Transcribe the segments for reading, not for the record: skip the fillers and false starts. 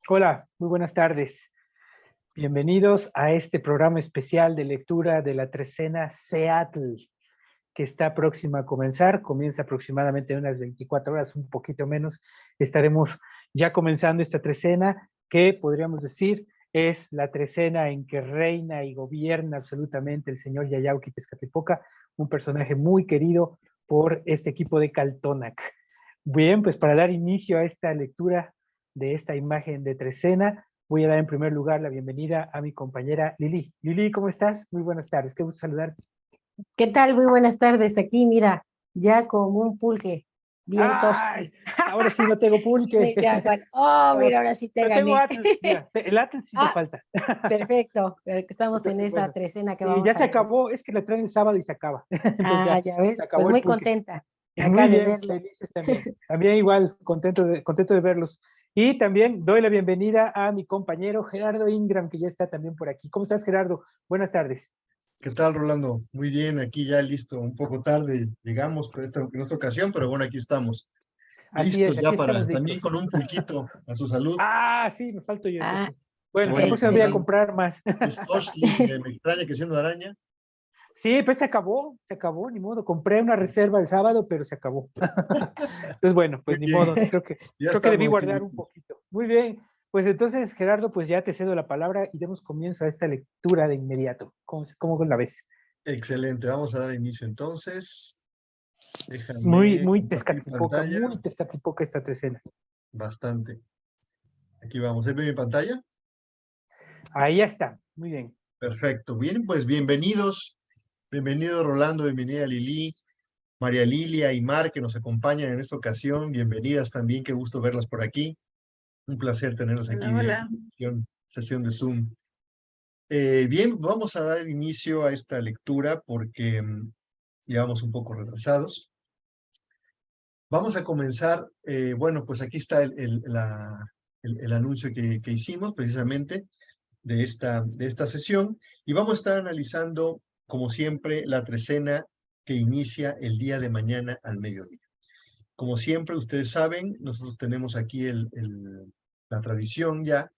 Hola, muy buenas tardes. Bienvenidos a este programa especial de lectura de la trecena Seattle, que está próxima a comenzar. Comienza aproximadamente en unas 24 horas, un poquito menos. Estaremos ya comenzando esta trecena, que podríamos decir es la trecena en que reina y gobierna absolutamente el señor Yayauqui Tezcatlipoca, un personaje muy querido por este equipo de Caltonac. Bien, pues para dar inicio a esta lectura de esta imagen de trecena, voy a dar en primer lugar la bienvenida a mi compañera Lili. Lili, ¿cómo estás? Muy buenas tardes, qué gusto saludarte. ¿Qué tal? Muy buenas tardes. Aquí, mira, ya como un pulque, bien ¡Ay! tosti. Ahora sí no tengo pulque. Mira, Juan. Oh, No, mira, ahora sí te pero tengo gané. Atlas, mira, el Atlas sí me Ah, falta. perfecto. Estamos en Entonces, esa bueno, trecena que sí, ya vamos se a leer. acabó, es que la traen el sábado y se acaba. Entonces Ah, ya, ya se ves, pues acabó el muy pulque. contenta Muy acá de bien, verlos. felices también. También igual, contento de verlos. Y también doy la bienvenida a mi compañero Gerardo Ingram, que ya está también por aquí. ¿Cómo estás, Gerardo? Buenas tardes. ¿Qué tal, Rolando? Muy bien, aquí ya listo, un poco tarde llegamos en esta ocasión, pero bueno, aquí estamos. Así Listos es, ya aquí estamos para también listos. con un pulquito a su salud. Ah, sí, me falto yo Ah, entonces. Bueno, la Oye, próxima voy a excelente. comprar más. tus Toshli, me extraña que siendo araña. Sí, pues se acabó, ni modo. Compré una reserva el sábado, pero se acabó. Entonces, bueno, Muy pues ni bien, modo. ya Creo que debí estamos aquí guardar un listos. poquito. Muy bien. Pues entonces, Gerardo, pues ya te cedo la palabra y demos comienzo a esta lectura de inmediato. ¿Cómo la ves? Excelente, vamos a dar inicio entonces. Muy, Déjame muy compartir Tezcatlipoca, pantalla. muy Tezcatlipoca esta escena. Bastante. Aquí vamos, ¿se ve mi pantalla? Ahí ya está. Muy bien. Perfecto. Bien, pues bienvenidos. Bienvenido Rolando, bienvenida Lili. María Lilia y Mar, que nos acompañan en esta ocasión. Bienvenidas también, qué gusto verlas por aquí. Un placer tenerlos aquí Hola, de hola. sesión de Zoom. Bien, vamos a dar inicio a esta lectura porque llevamos un poco retrasados. Vamos a comenzar, bueno, pues aquí está el anuncio que hicimos precisamente de esta sesión y vamos a estar analizando, como siempre, la trecena que inicia el día de mañana al mediodía. Como siempre, ustedes saben, nosotros tenemos aquí la tradición ya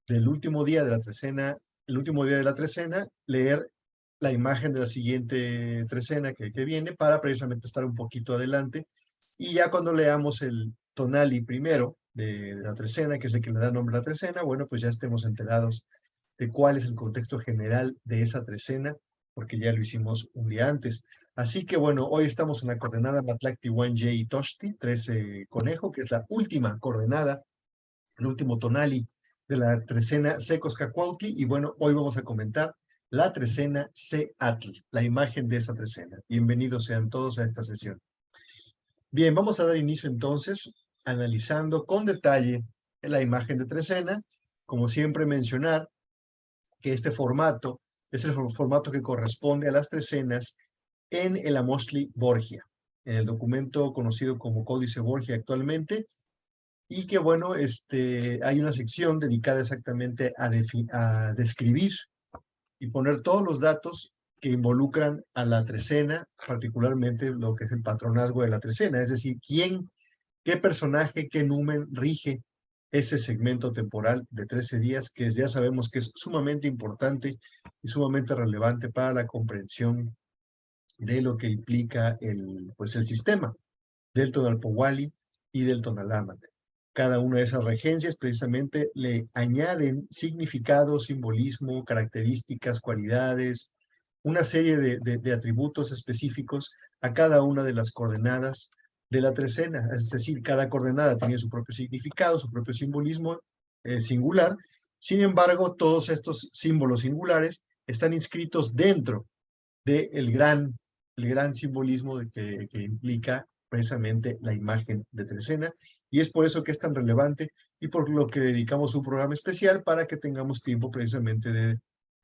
del último día de la trecena, el último día de la trecena, leer la imagen de la siguiente trecena que viene para precisamente estar un poquito adelante. Y ya cuando leamos el tonali primero de la trecena, que es el que le da nombre a la trecena, bueno, pues ya estemos enterados de cuál es el contexto general de esa trecena, porque ya lo hicimos un día antes. Así que bueno, hoy estamos en la coordenada Matlacti, Wanje y Toshti, 13 conejo, que es la última coordenada, el último tonali de la trecena Secos Cacuautli. Y bueno, hoy vamos a comentar la trecena Seatl, la imagen de esa trecena. Bienvenidos sean todos a esta sesión. Bien, vamos a dar inicio entonces analizando con detalle la imagen de trecena. Como siempre mencionar que este formato es el formato que corresponde a las trecenas en el Amosli Borgia, en el documento conocido como Códice Borgia actualmente, y que bueno, hay una sección dedicada exactamente a describir y poner todos los datos que involucran a la trecena, particularmente lo que es el patronazgo de la trecena, es decir, qué personaje, qué numen rige ese segmento temporal de 13 días, que ya sabemos que es sumamente importante y sumamente relevante para la comprensión de lo que implica pues el sistema del Tonalpowali y del Tonalámatl. Cada una de esas regencias precisamente le añaden significado, simbolismo, características, cualidades, una serie de atributos específicos a cada una de las coordenadas de la trecena. Es decir, cada coordenada tiene su propio significado, su propio simbolismo singular. Sin embargo, todos estos símbolos singulares están inscritos dentro del el gran simbolismo que implica precisamente la imagen de trecena, y es por eso que es tan relevante y por lo que dedicamos un programa especial para que tengamos tiempo precisamente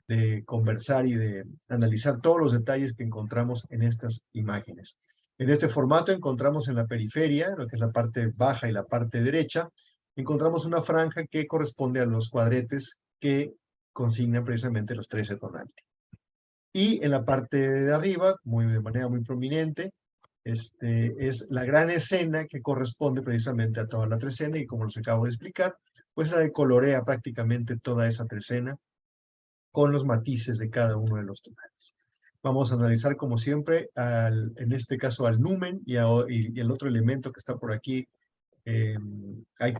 de conversar y de analizar todos los detalles que encontramos en estas imágenes. En este formato encontramos en la periferia, lo que es la parte baja y la parte derecha, encontramos una franja que corresponde a los cuadretes que consignan precisamente los 13 tonality. Y en la parte de arriba, de manera muy prominente, es la gran escena que corresponde precisamente a toda la trecena y como les acabo de explicar, pues la colorea prácticamente toda esa trecena con los matices de cada uno de los tonales. Vamos a analizar como siempre, en este caso al numen y el otro elemento que está por aquí. Hay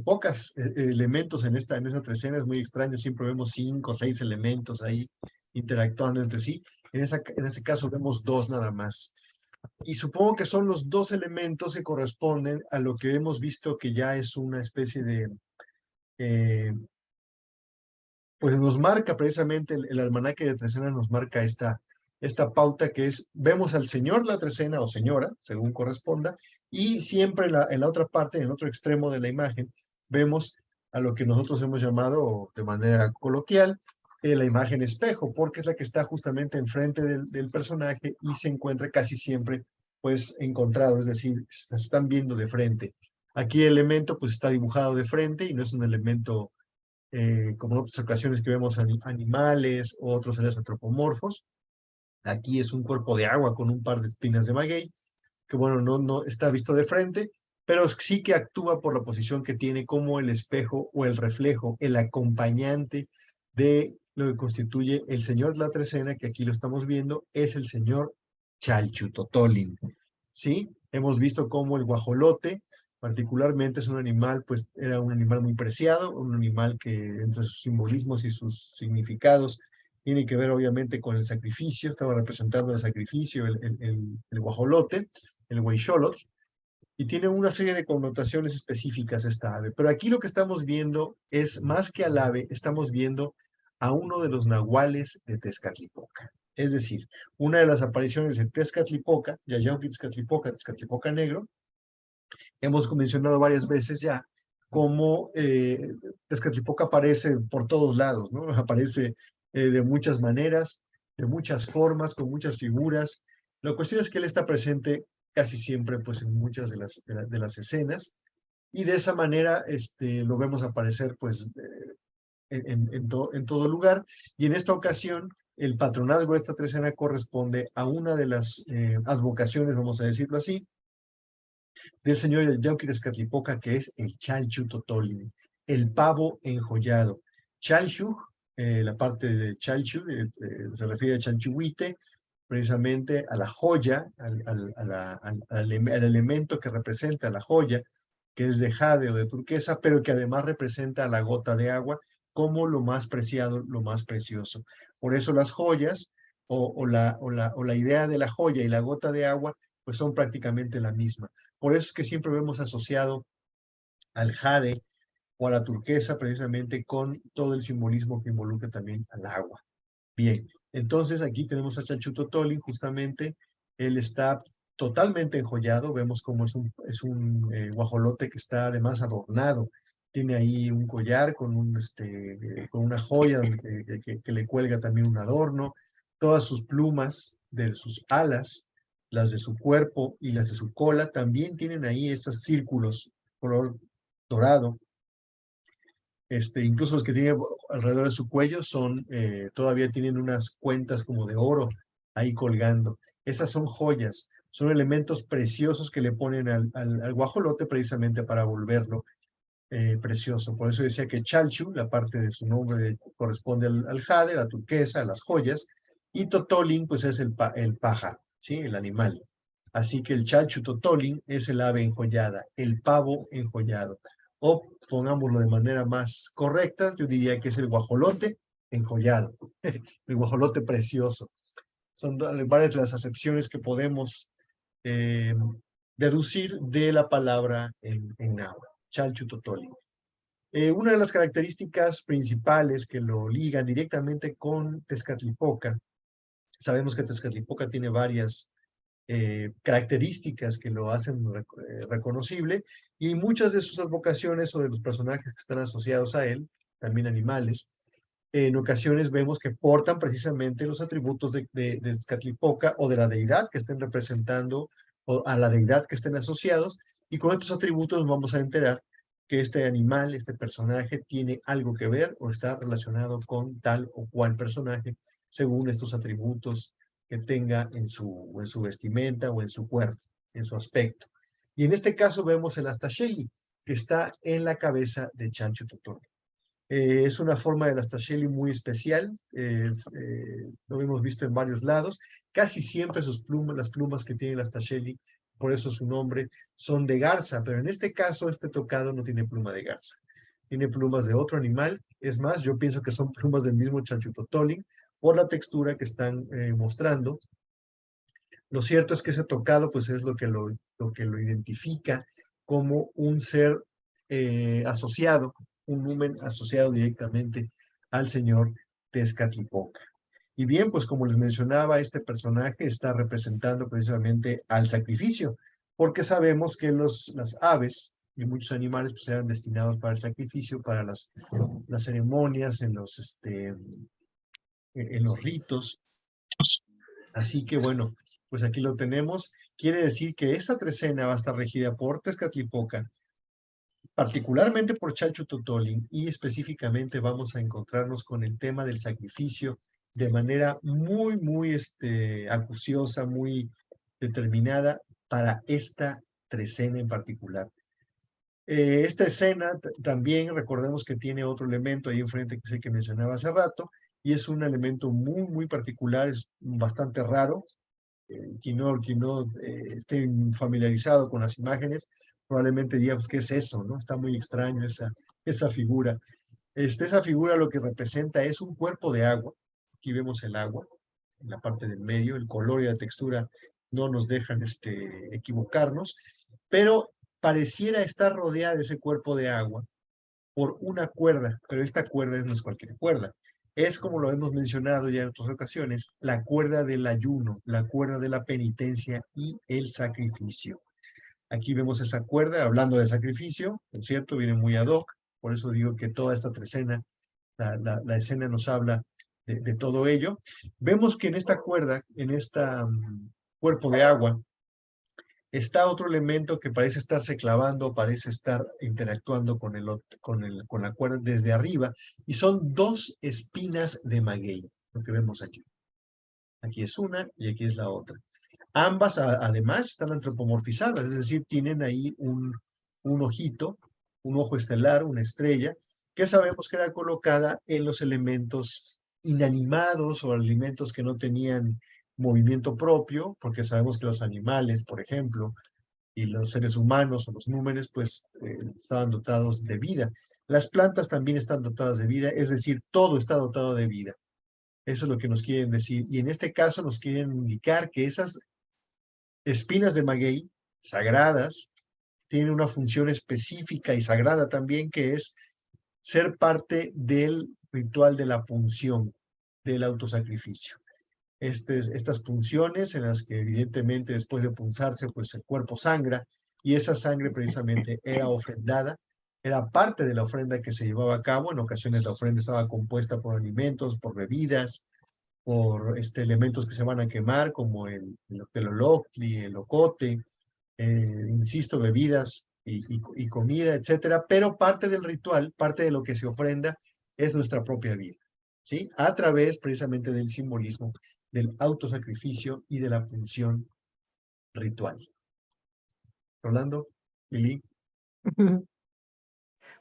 pocos elementos en esta trecena, es muy extraño, siempre vemos 5 o 6 elementos ahí interactuando entre sí. En ese caso vemos 2 nada más. Y supongo que son los 2 elementos que corresponden a lo que hemos visto que ya es una especie de, pues nos marca precisamente el almanaque de trecena, nos marca esta pauta que es, vemos al señor la trecena o señora, según corresponda, y siempre en la otra parte, en el otro extremo de la imagen, vemos a lo que nosotros hemos llamado de manera coloquial, la imagen espejo, porque es la que está justamente enfrente del personaje y se encuentra casi siempre pues encontrado, es decir, se están viendo de frente. Aquí el elemento pues está dibujado de frente y no es un elemento como en otras ocasiones que vemos animales o otros seres antropomorfos. Aquí es un cuerpo de agua con un par de espinas de maguey, que bueno, no está visto de frente, pero sí que actúa por la posición que tiene como el espejo o el reflejo, el acompañante de lo que constituye el señor de la trecena, que aquí lo estamos viendo, es el señor Chalchutotolin, ¿sí? Hemos visto cómo el guajolote, particularmente es un animal, pues era un animal muy preciado, un animal que entre sus simbolismos y sus significados tiene que ver obviamente con el sacrificio, estaba representando el sacrificio, el guajolote, el huixolotl, y tiene una serie de connotaciones específicas esta ave. Pero aquí lo que estamos viendo es, más que al ave, estamos viendo a uno de los nahuales de Tezcatlipoca. Es decir, una de las apariciones de Tezcatlipoca, Yayauqui Tezcatlipoca, Tezcatlipoca Negro, hemos mencionado varias veces ya cómo Tezcatlipoca aparece por todos lados, ¿no? Aparece de muchas maneras, de muchas formas, con muchas figuras. La cuestión es que él está presente casi siempre pues, en muchas de las escenas y de esa manera lo vemos aparecer pues, en todo lugar. Y en esta ocasión, el patronazgo de esta trecena corresponde a una de las advocaciones, vamos a decirlo así, del señor Yayauqui Tezcatlipoca, que es el Chalchutotolin, el pavo enjollado. Chalchu, la parte de Chalchu, se refiere a Chalchuhuite, precisamente a la joya, al elemento que representa la joya, que es de jade o de turquesa, pero que además representa a la gota de agua como lo más preciado, lo más precioso. Por eso las joyas o la idea de la joya y la gota de agua pues son prácticamente la misma. Por eso es que siempre vemos asociado al jade o a la turquesa precisamente con todo el simbolismo que involucra también al agua. Bien, entonces aquí tenemos a Chalchutotolin, justamente, él está totalmente enjollado, vemos como es un guajolote que está además adornado, tiene ahí un collar con una joya que le cuelga también un adorno, todas sus plumas de sus alas, las de su cuerpo y las de su cola, también tienen ahí esos círculos color dorado. Incluso los que tiene alrededor de su cuello todavía tienen unas cuentas como de oro ahí colgando. Esas son joyas, son elementos preciosos que le ponen al guajolote precisamente para volverlo precioso. Por eso decía que Chalchu, la parte de su nombre corresponde al jade, la turquesa, a las joyas, y Totolin pues es el paja, ¿sí? El animal. Así que el Chalchu Totolin es el ave enjollada, el pavo enjollado. O pongámoslo de manera más correcta, yo diría que es el guajolote enjollado, el guajolote precioso. Son varias de las acepciones que podemos eh, deducir de la palabra en náhuatl, Chalchutotolin. Una de las características principales que lo ligan directamente con Tezcatlipoca, sabemos que Tezcatlipoca tiene varias características que lo hacen reconocible y muchas de sus advocaciones o de los personajes que están asociados a él, también animales, en ocasiones vemos que portan precisamente los atributos de Tezcatlipoca o de la deidad que estén representando o a la deidad que estén asociados y con estos atributos nos vamos a enterar que este animal, este personaje tiene algo que ver o está relacionado con tal o cual personaje según estos atributos que tenga en su vestimenta o en su cuerpo. en su aspecto. Y en este caso vemos el Astasheli, que está en la cabeza de Chancho Totoli. Es una forma del Astasheli muy especial, lo hemos visto en varios lados. Casi siempre sus plumas, las plumas que tiene el Astasheli, por eso su nombre, son de garza, pero en este caso este tocado no tiene pluma de garza. Tiene plumas de otro animal. Es más, yo pienso que son plumas del mismo Chancho Totoli por la textura que están mostrando. Lo cierto es que ese tocado pues es lo que lo identifica como un ser asociado, un numen asociado directamente al señor Tezcatlipoca. Y bien, pues como les mencionaba, este personaje está representando precisamente al sacrificio, porque sabemos que las aves y muchos animales pues eran destinados para el sacrificio, para las ceremonias, en los ritos. Así que bueno, pues aquí lo tenemos. Quiere decir que esta trecena va a estar regida por Tezcatlipoca, particularmente por Chancho Totoli, y específicamente vamos a encontrarnos con el tema del sacrificio de manera muy, muy acuciosa, muy determinada para esta trecena en particular. Esta escena también recordemos que tiene otro elemento ahí enfrente que es el que mencionaba hace rato, y es un elemento muy, muy particular, es bastante raro. Quien no esté familiarizado con las imágenes, probablemente diga, pues, ¿qué es eso? ¿No? Está muy extraño esa figura. Esa figura lo que representa es un cuerpo de agua. Aquí vemos el agua en la parte del medio, el color y la textura no nos dejan equivocarnos, pero pareciera estar rodeada de ese cuerpo de agua por una cuerda, pero esta cuerda no es cualquier cuerda. Es, como lo hemos mencionado ya en otras ocasiones, la cuerda del ayuno, la cuerda de la penitencia y el sacrificio. Aquí vemos esa cuerda, hablando de sacrificio, ¿no es cierto? Viene muy ad hoc, por eso digo que toda esta trecena, la escena nos habla de todo ello. Vemos que en esta cuerda, en esta cuerpo de agua, está otro elemento que parece estarse clavando, parece estar interactuando con la cuerda desde arriba, y son dos espinas de maguey, lo que vemos aquí. Aquí es una y aquí es la otra. Ambas, además, están antropomorfizadas, es decir, tienen ahí un ojito, un ojo estelar, una estrella, que sabemos que era colocada en los elementos inanimados o alimentos que no tenían movimiento propio, porque sabemos que los animales, por ejemplo, y los seres humanos o los númenes, pues estaban dotados de vida. Las plantas también están dotadas de vida, es decir, todo está dotado de vida. Eso es lo que nos quieren decir. Y en este caso nos quieren indicar que esas espinas de maguey sagradas tienen una función específica y sagrada también, que es ser parte del ritual de la punción, del autosacrificio. Estas punciones en las que evidentemente después de punzarse pues el cuerpo sangra, y esa sangre precisamente era ofrendada, era parte de la ofrenda que se llevaba a cabo. En ocasiones la ofrenda estaba compuesta por alimentos, por bebidas, por elementos que se van a quemar como el teloloctli, el ocote, insisto, bebidas y comida, etcétera, pero parte del ritual, parte de lo que se ofrenda es nuestra propia vida, ¿sí? A través precisamente del simbolismo del autosacrificio y de la punción ritual. Rolando, Lili.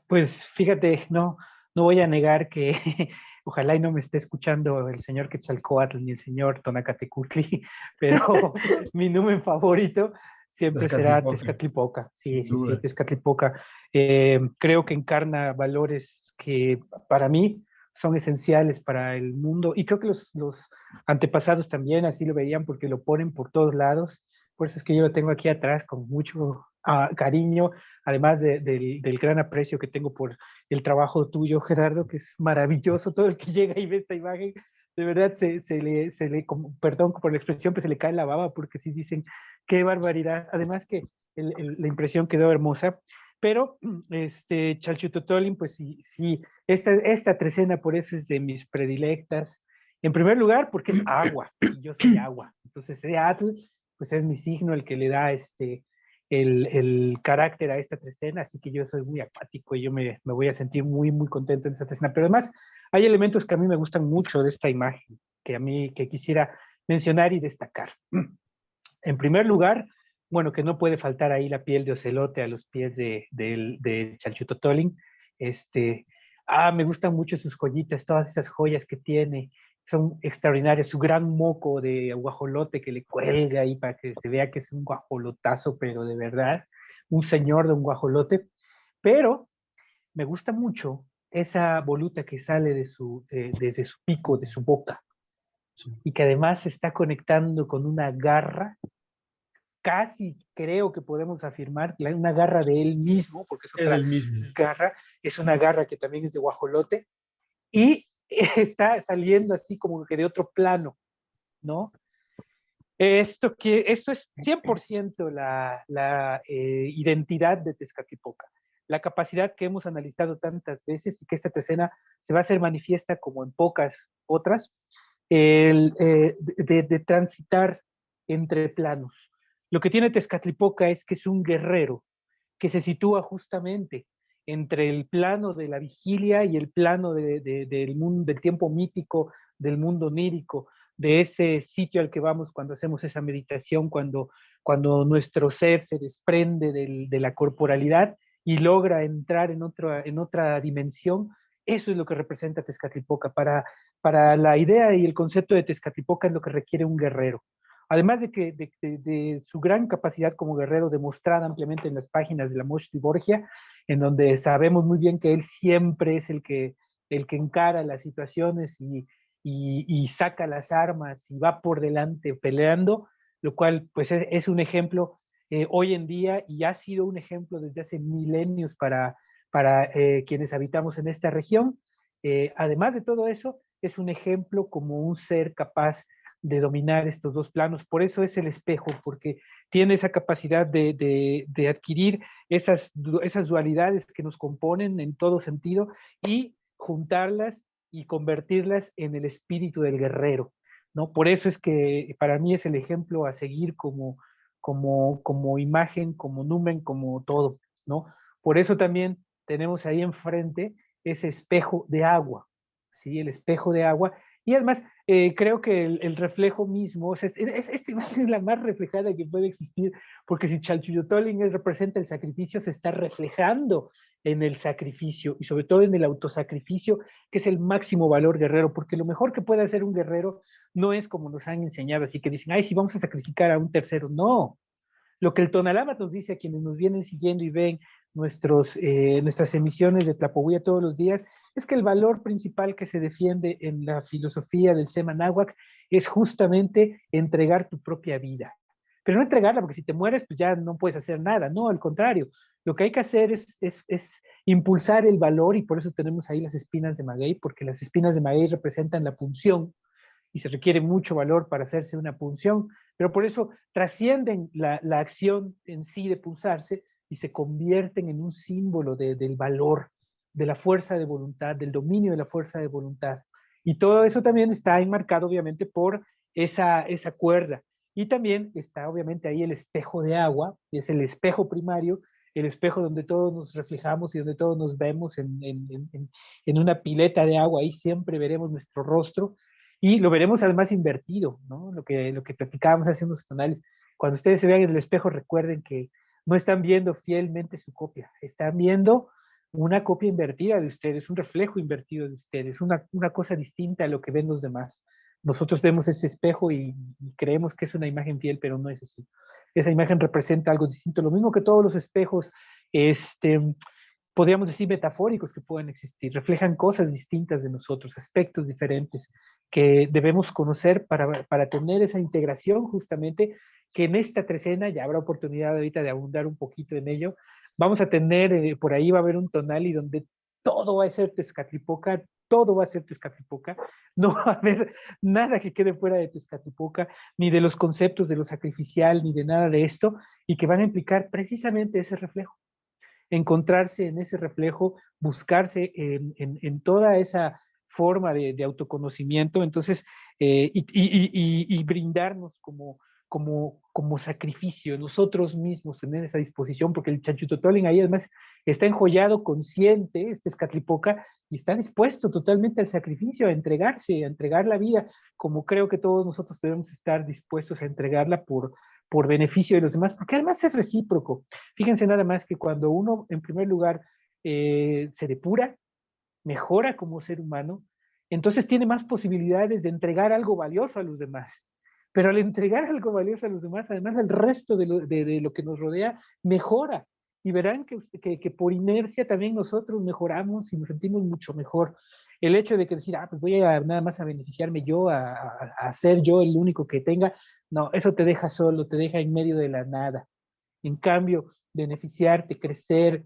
Pues fíjate, no voy a negar que ojalá y no me esté escuchando el señor Quetzalcóatl ni el señor Tonacatecutli, pero mi numen favorito siempre será Tezcatlipoca. Sí, sí, sí, Tezcatlipoca. Creo que encarna valores que para mí son esenciales para el mundo, y creo que los antepasados también así lo veían, porque lo ponen por todos lados. Por eso es que yo lo tengo aquí atrás con mucho cariño, además del gran aprecio que tengo por el trabajo tuyo, Gerardo, que es maravilloso. Todo el que llega y ve esta imagen, de verdad perdón por la expresión, pero se le cae la baba, porque sí dicen, qué barbaridad. Además que la impresión quedó hermosa. Pero Chalchutotolin, pues sí, esta trecena por eso es de mis predilectas. En primer lugar, porque es agua, y yo soy agua. Entonces, Seatl, pues es mi signo el que le da el carácter a esta trecena, así que yo soy muy acuático y yo me voy a sentir muy, muy contento en esta trecena. Pero además, hay elementos que a mí me gustan mucho de esta imagen, que quisiera mencionar y destacar. En primer lugar, bueno, que no puede faltar ahí la piel de ocelote a los pies de Chalchutotolin. Me gustan mucho sus joyitas, todas esas joyas que tiene, son extraordinarias. Su gran moco de guajolote que le cuelga ahí para que se vea que es un guajolotazo, pero de verdad, un señor de un guajolote. Pero me gusta mucho esa voluta que sale desde su pico, de su boca, Sí. y que además se está conectando con una garra, casi creo que podemos afirmar, una garra de él mismo, porque es Es otra el mismo. garra, es una garra que también es de guajolote, y está saliendo así como que de otro plano, ¿no? Esto es 100% la identidad de Tezcatlipoca, la capacidad que hemos analizado tantas veces y que esta escena se va a hacer manifiesta como en pocas otras, de transitar entre planos. Lo que tiene Tezcatlipoca es que es un guerrero que se sitúa justamente entre el plano de la vigilia y el plano del mundo, del tiempo mítico, del mundo onírico, de ese sitio al que vamos cuando hacemos esa meditación, cuando nuestro ser se desprende de la corporalidad y logra entrar en otra dimensión. Eso es lo que representa Tezcatlipoca. Para la idea y el concepto de Tezcatlipoca es lo que requiere un guerrero. Además de su gran capacidad como guerrero demostrada ampliamente en las páginas de la Moshti Borgia, en donde sabemos muy bien que él siempre es el que encara las situaciones y saca las armas y va por delante peleando, lo cual pues es un ejemplo hoy en día y ha sido un ejemplo desde hace milenios para quienes habitamos en esta región. Además de todo eso, es un ejemplo como un ser capaz de dominar estos dos planos. Por eso es el espejo, porque tiene esa capacidad de adquirir esas dualidades que nos componen en todo sentido y juntarlas y convertirlas en el espíritu del guerrero, ¿no? Por eso es que para mí es el ejemplo a seguir como imagen, como numen, como todo, ¿no? Por eso también tenemos ahí enfrente ese espejo de agua, ¿sí? El espejo de agua. Y además, creo que el reflejo mismo, o sea, esta imagen es la más reflejada que puede existir, porque si Chalchuyotolin representa el sacrificio, se está reflejando en el sacrificio y sobre todo en el autosacrificio, que es el máximo valor guerrero, porque lo mejor que puede hacer un guerrero no es como nos han enseñado, así que dicen, ay, sí, vamos a sacrificar a un tercero. No, lo que el Tonalama nos dice a quienes nos vienen siguiendo y ven nuestras emisiones de Tlapohuía todos los días, es que el valor principal que se defiende en la filosofía del Sema Náhuac es justamente entregar tu propia vida. Pero no entregarla, porque si te mueres, pues ya no puedes hacer nada. No, al contrario. Lo que hay que hacer es impulsar el valor, y por eso tenemos ahí las espinas de maguey, porque las espinas de maguey representan la punción, y se requiere mucho valor para hacerse una punción, pero por eso trascienden la acción en sí de punzarse y se convierten en un símbolo del valor, de la fuerza de voluntad, del dominio de la fuerza de voluntad. Y todo eso también está enmarcado obviamente por esa cuerda. Y también está obviamente ahí el espejo de agua, que es el espejo primario, el espejo donde todos nos reflejamos y donde todos nos vemos en una pileta de agua, ahí siempre veremos nuestro rostro y lo veremos además invertido, ¿no? Lo que platicábamos hace unos tonales. Cuando ustedes se vean en el espejo, recuerden que no están viendo fielmente su copia, están viendo una copia invertida de ustedes, un reflejo invertido de ustedes, una cosa distinta a lo que ven los demás. Nosotros vemos ese espejo y creemos que es una imagen fiel, pero no es así. Esa imagen representa algo distinto, lo mismo que todos los espejos, podríamos decir metafóricos que pueden existir, reflejan cosas distintas de nosotros, aspectos diferentes que debemos conocer para tener esa integración justamente, que en esta trecena, ya habrá oportunidad ahorita de abundar un poquito en ello, vamos a tener, por ahí va a haber un tonal y donde todo va a ser Tezcatlipoca, todo va a ser Tezcatlipoca, no va a haber nada que quede fuera de Tezcatlipoca, ni de los conceptos de lo sacrificial, ni de nada de esto, y que van a implicar precisamente ese reflejo, encontrarse en ese reflejo, buscarse en toda esa forma de autoconocimiento, entonces, y brindarnos como sacrificio, nosotros mismos tener esa disposición, porque el Chanchutotolin ahí además está enjollado, consciente, este Escatlipoca, y está dispuesto totalmente al sacrificio, a entregarse, a entregar la vida, como creo que todos nosotros debemos estar dispuestos a entregarla por beneficio de los demás, porque además es recíproco. Fíjense nada más que cuando uno, en primer lugar, se depura, mejora como ser humano, entonces tiene más posibilidades de entregar algo valioso a los demás. Pero al entregar algo valioso a los demás, además el resto de lo que nos rodea mejora. Y verán que por inercia también nosotros mejoramos y nos sentimos mucho mejor. El hecho de que decir, pues voy a nada más a beneficiarme yo, a ser yo el único que tenga, no, eso te deja solo, te deja en medio de la nada. En cambio, beneficiarte, crecer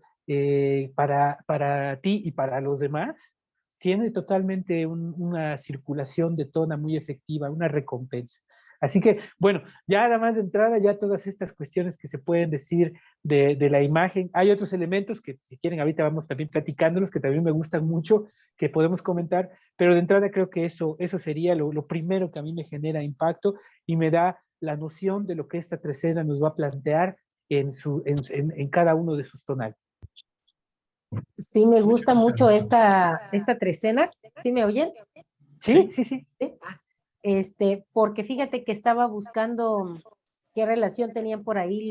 para ti y para los demás, tiene totalmente una circulación de tona muy efectiva, una recompensa. Así que, bueno, ya nada más de entrada, ya todas estas cuestiones que se pueden decir de la imagen. Hay otros elementos que, si quieren, ahorita vamos también platicándolos, que también me gustan mucho, que podemos comentar, pero de entrada creo que eso sería lo primero que a mí me genera impacto y me da la noción de lo que esta trecena nos va a plantear en cada uno de sus tonales. Sí, me Muchas gusta gracias, mucho doctor. esta trecena. ¿Sí me oyen? Sí, sí, sí. ¿Sí? Porque fíjate que estaba buscando qué relación tenían por ahí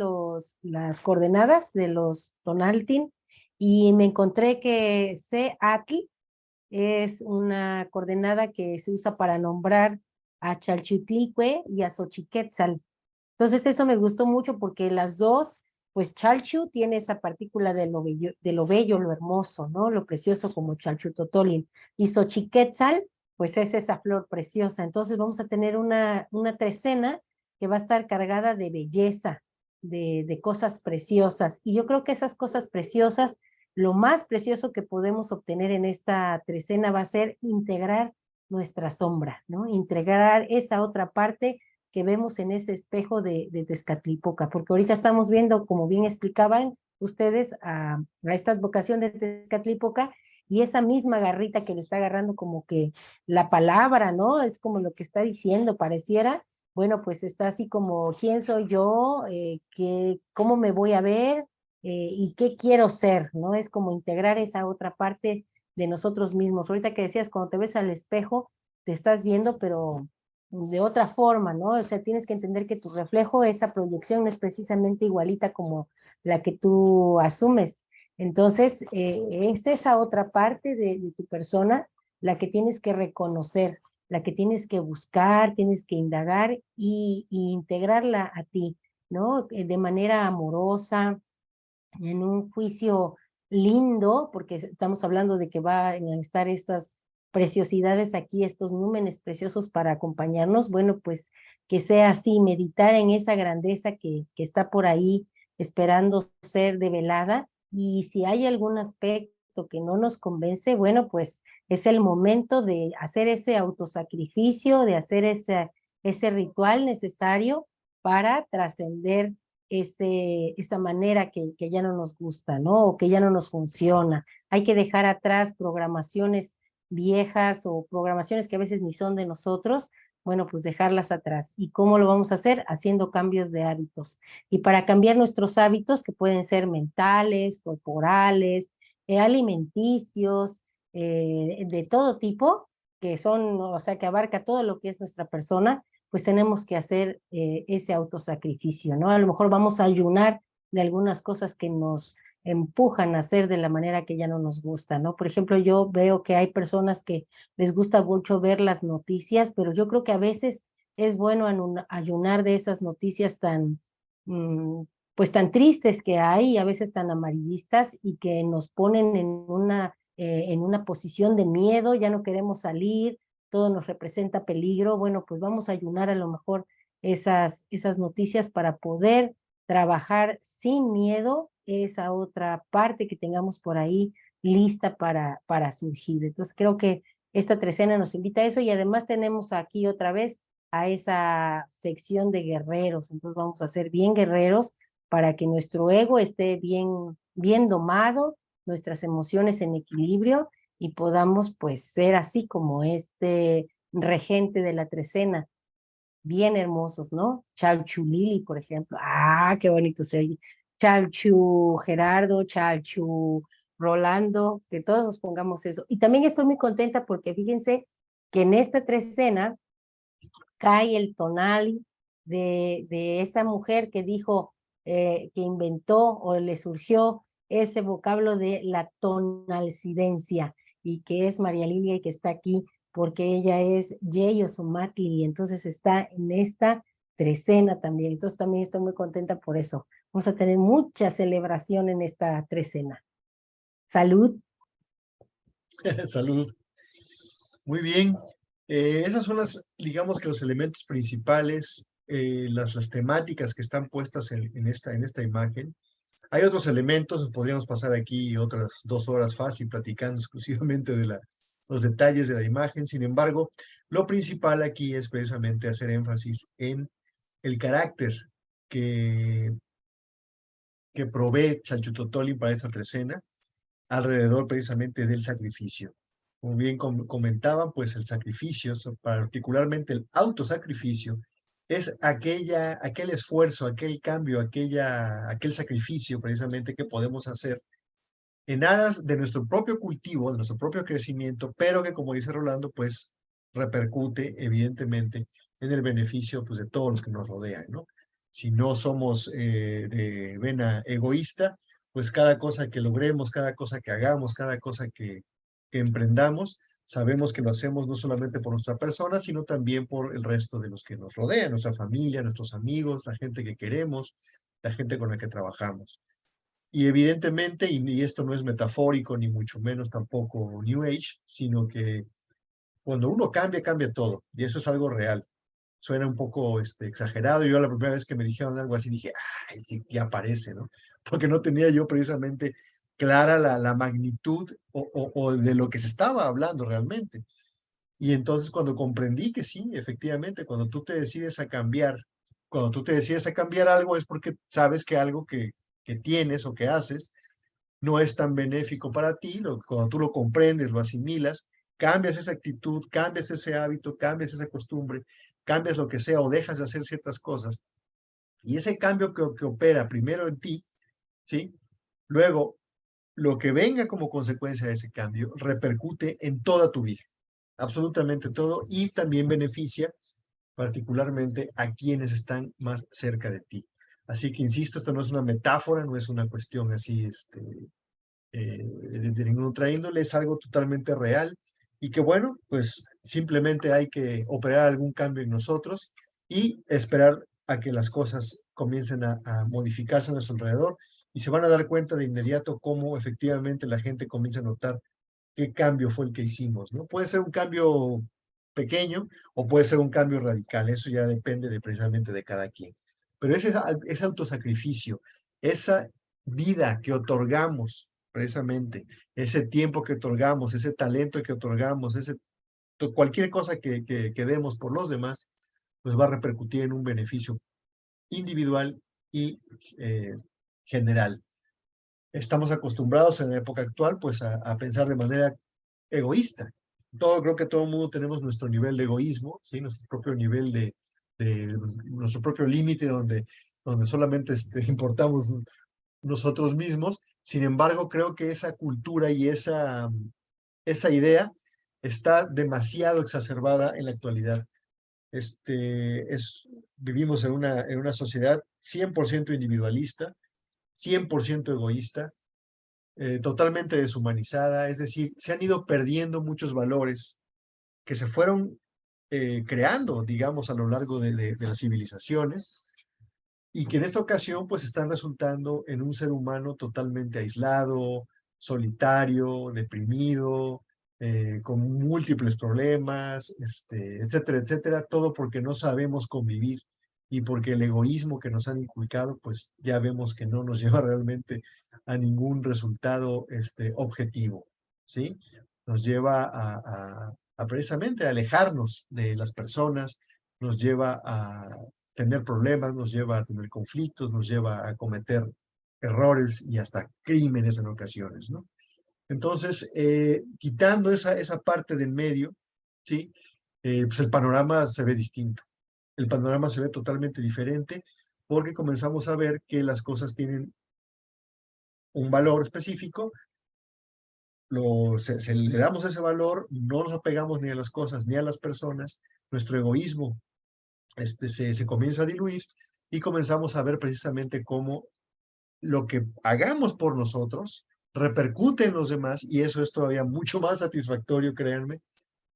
las coordenadas de los Tonaltin y me encontré que Seatl es una coordenada que se usa para nombrar a Chalchutlicue y a Xochiquetzal. Entonces eso me gustó mucho porque las dos, pues Chalchu tiene esa partícula de lo bello, lo hermoso, ¿no? Lo precioso como Chalchutotolin. Y Xochiquetzal, pues es esa flor preciosa. Entonces vamos a tener una trecena que va a estar cargada de belleza, de cosas preciosas. Y yo creo que esas cosas preciosas, lo más precioso que podemos obtener en esta trecena va a ser integrar nuestra sombra, ¿no? Integrar esa otra parte que vemos en ese espejo de Tezcatlipoca, porque ahorita estamos viendo, como bien explicaban ustedes, a esta advocación de Tezcatlipoca y esa misma garrita que le está agarrando como que la palabra, ¿no? Es como lo que está diciendo, pareciera, bueno, pues está así como, ¿quién soy yo? ¿Cómo me voy a ver? ¿Y qué quiero ser? ¿No? Es como integrar esa otra parte de nosotros mismos. Ahorita que decías, cuando te ves al espejo, te estás viendo, pero de otra forma, ¿no? O sea, tienes que entender que tu reflejo, esa proyección no es precisamente igualita como la que tú asumes. Entonces, es esa otra parte de tu persona la que tienes que reconocer, la que tienes que buscar, tienes que indagar y integrarla a ti, ¿no? De manera amorosa, en un juicio lindo, porque estamos hablando de que van a estar estas preciosidades aquí, estos númenes preciosos para acompañarnos, bueno, pues que sea así, meditar en esa grandeza que está por ahí esperando ser develada, y si hay algún aspecto que no nos convence, bueno, pues es el momento de hacer ese autosacrificio, de hacer ese ritual necesario para trascender esa manera que ya no nos gusta, ¿no? O que ya no nos funciona. Hay que dejar atrás programaciones viejas o programaciones que a veces ni son de nosotros, bueno, pues dejarlas atrás. ¿Y cómo lo vamos a hacer? Haciendo cambios de hábitos. Y para cambiar nuestros hábitos, que pueden ser mentales, corporales, alimenticios, de todo tipo, que son, o sea, que abarca todo lo que es nuestra persona, pues tenemos que hacer ese autosacrificio, ¿no? A lo mejor vamos a ayunar de algunas cosas que nos empujan a hacer de la manera que ya no nos gusta, ¿no? Por ejemplo, yo veo que hay personas que les gusta mucho ver las noticias, pero yo creo que a veces es bueno ayunar de esas noticias pues tan tristes que hay, a veces tan amarillistas y que nos ponen en una posición de miedo, ya no queremos salir, todo nos representa peligro. Bueno, pues vamos a ayunar a lo mejor esas noticias para poder trabajar sin miedo esa otra parte que tengamos por ahí lista para surgir. Entonces creo que esta trecena nos invita a eso, y además tenemos aquí otra vez a esa sección de guerreros. Entonces vamos a ser bien guerreros para que nuestro ego esté bien domado, nuestras emociones en equilibrio, y podamos pues ser así como este regente de la trecena, bien hermosos, ¿no? Chalchu Lili, por ejemplo. Ah, qué bonito se oye. Chalchu Gerardo, Chalchu Rolando, que todos nos pongamos eso. Y también estoy muy contenta porque fíjense que en esta trecena cae el tonal de esa mujer que dijo, que inventó o le surgió ese vocablo de la tonalcidencia, y que es María Lilia y que está aquí porque ella es Yey Osomatli, y entonces está en esta trecena también. Entonces también estoy muy contenta por eso. Vamos a tener mucha celebración en esta trecena. Salud. Salud. Muy bien. Esas son digamos que los elementos principales, las temáticas que están puestas en esta imagen. Hay otros elementos, podríamos pasar aquí otras 2 horas fácil platicando exclusivamente de los detalles de la imagen. Sin embargo, lo principal aquí es precisamente hacer énfasis en el carácter que, que provee Chalchutotolin para esta trecena, alrededor precisamente del sacrificio. Como bien comentaban, pues el sacrificio, particularmente el autosacrificio, es aquel esfuerzo, aquel cambio, aquel sacrificio precisamente que podemos hacer en aras de nuestro propio cultivo, de nuestro propio crecimiento, pero que, como dice Rolando, pues repercute evidentemente en el beneficio pues, de todos los que nos rodean, ¿no? Si no somos de vena egoísta, pues cada cosa que logremos, cada cosa que hagamos, cada cosa que emprendamos, sabemos que lo hacemos no solamente por nuestra persona, sino también por el resto de los que nos rodean, nuestra familia, nuestros amigos, la gente que queremos, la gente con la que trabajamos. Y evidentemente, y esto no es metafórico, ni mucho menos tampoco New Age, sino que cuando uno cambia, cambia todo. Y eso es algo real. Suena un poco exagerado. Yo la primera vez que me dijeron algo así dije, ay, sí, ya aparece, ¿no? Porque no tenía yo precisamente clara la magnitud o de lo que se estaba hablando realmente. Y entonces cuando comprendí que sí, efectivamente, cuando tú te decides a cambiar, cuando tú te decides a cambiar algo es porque sabes que algo que tienes o que haces no es tan benéfico para ti, cuando tú lo comprendes, lo asimilas, cambias esa actitud, cambias ese hábito, cambias esa costumbre, cambias lo que sea o dejas de hacer ciertas cosas. Y ese cambio que opera primero en ti, ¿sí? Luego, lo que venga como consecuencia de ese cambio repercute en toda tu vida, absolutamente todo, y también beneficia particularmente a quienes están más cerca de ti. Así que insisto, esto no es una metáfora, no es una cuestión así de ninguna otra índole, es algo totalmente real y que bueno, pues simplemente hay que operar algún cambio en nosotros y esperar a que las cosas comiencen a modificarse a nuestro alrededor y se van a dar cuenta de inmediato cómo efectivamente la gente comienza a notar qué cambio fue el que hicimos, ¿no? Puede ser un cambio pequeño o puede ser un cambio radical, eso ya depende precisamente de cada quien. Pero ese autosacrificio, esa vida que otorgamos precisamente, ese tiempo que otorgamos, ese talento que otorgamos, cualquier cosa que demos por los demás, pues va a repercutir en un beneficio individual y general. Estamos acostumbrados en la época actual pues a pensar de manera egoísta. Creo que todo el mundo tenemos nuestro nivel de egoísmo, ¿sí? Nuestro propio nivel nuestro propio límite donde solamente importamos nosotros mismos. Sin embargo, creo que esa cultura y esa idea está demasiado exacerbada en la actualidad. Vivimos en una sociedad 100% individualista, 100% egoísta, totalmente deshumanizada, es decir, se han ido perdiendo muchos valores que se fueron creando, digamos, a lo largo de las civilizaciones y que en esta ocasión pues están resultando en un ser humano totalmente aislado, solitario, deprimido, con múltiples problemas, etcétera, etcétera, todo porque no sabemos convivir y porque el egoísmo que nos han inculcado, pues ya vemos que no nos lleva realmente a ningún resultado objetivo, ¿sí? Nos lleva a precisamente a alejarnos de las personas, nos lleva a tener problemas, nos lleva a tener conflictos, nos lleva a cometer errores y hasta crímenes en ocasiones, ¿no? Entonces, quitando esa parte del medio, ¿sí? Pues el panorama se ve distinto. El panorama se ve totalmente diferente porque comenzamos a ver que las cosas tienen un valor específico, le damos ese valor, no nos apegamos ni a las cosas ni a las personas, nuestro egoísmo se comienza a diluir y comenzamos a ver precisamente cómo lo que hagamos por nosotros repercute en los demás, y eso es todavía mucho más satisfactorio, créanme,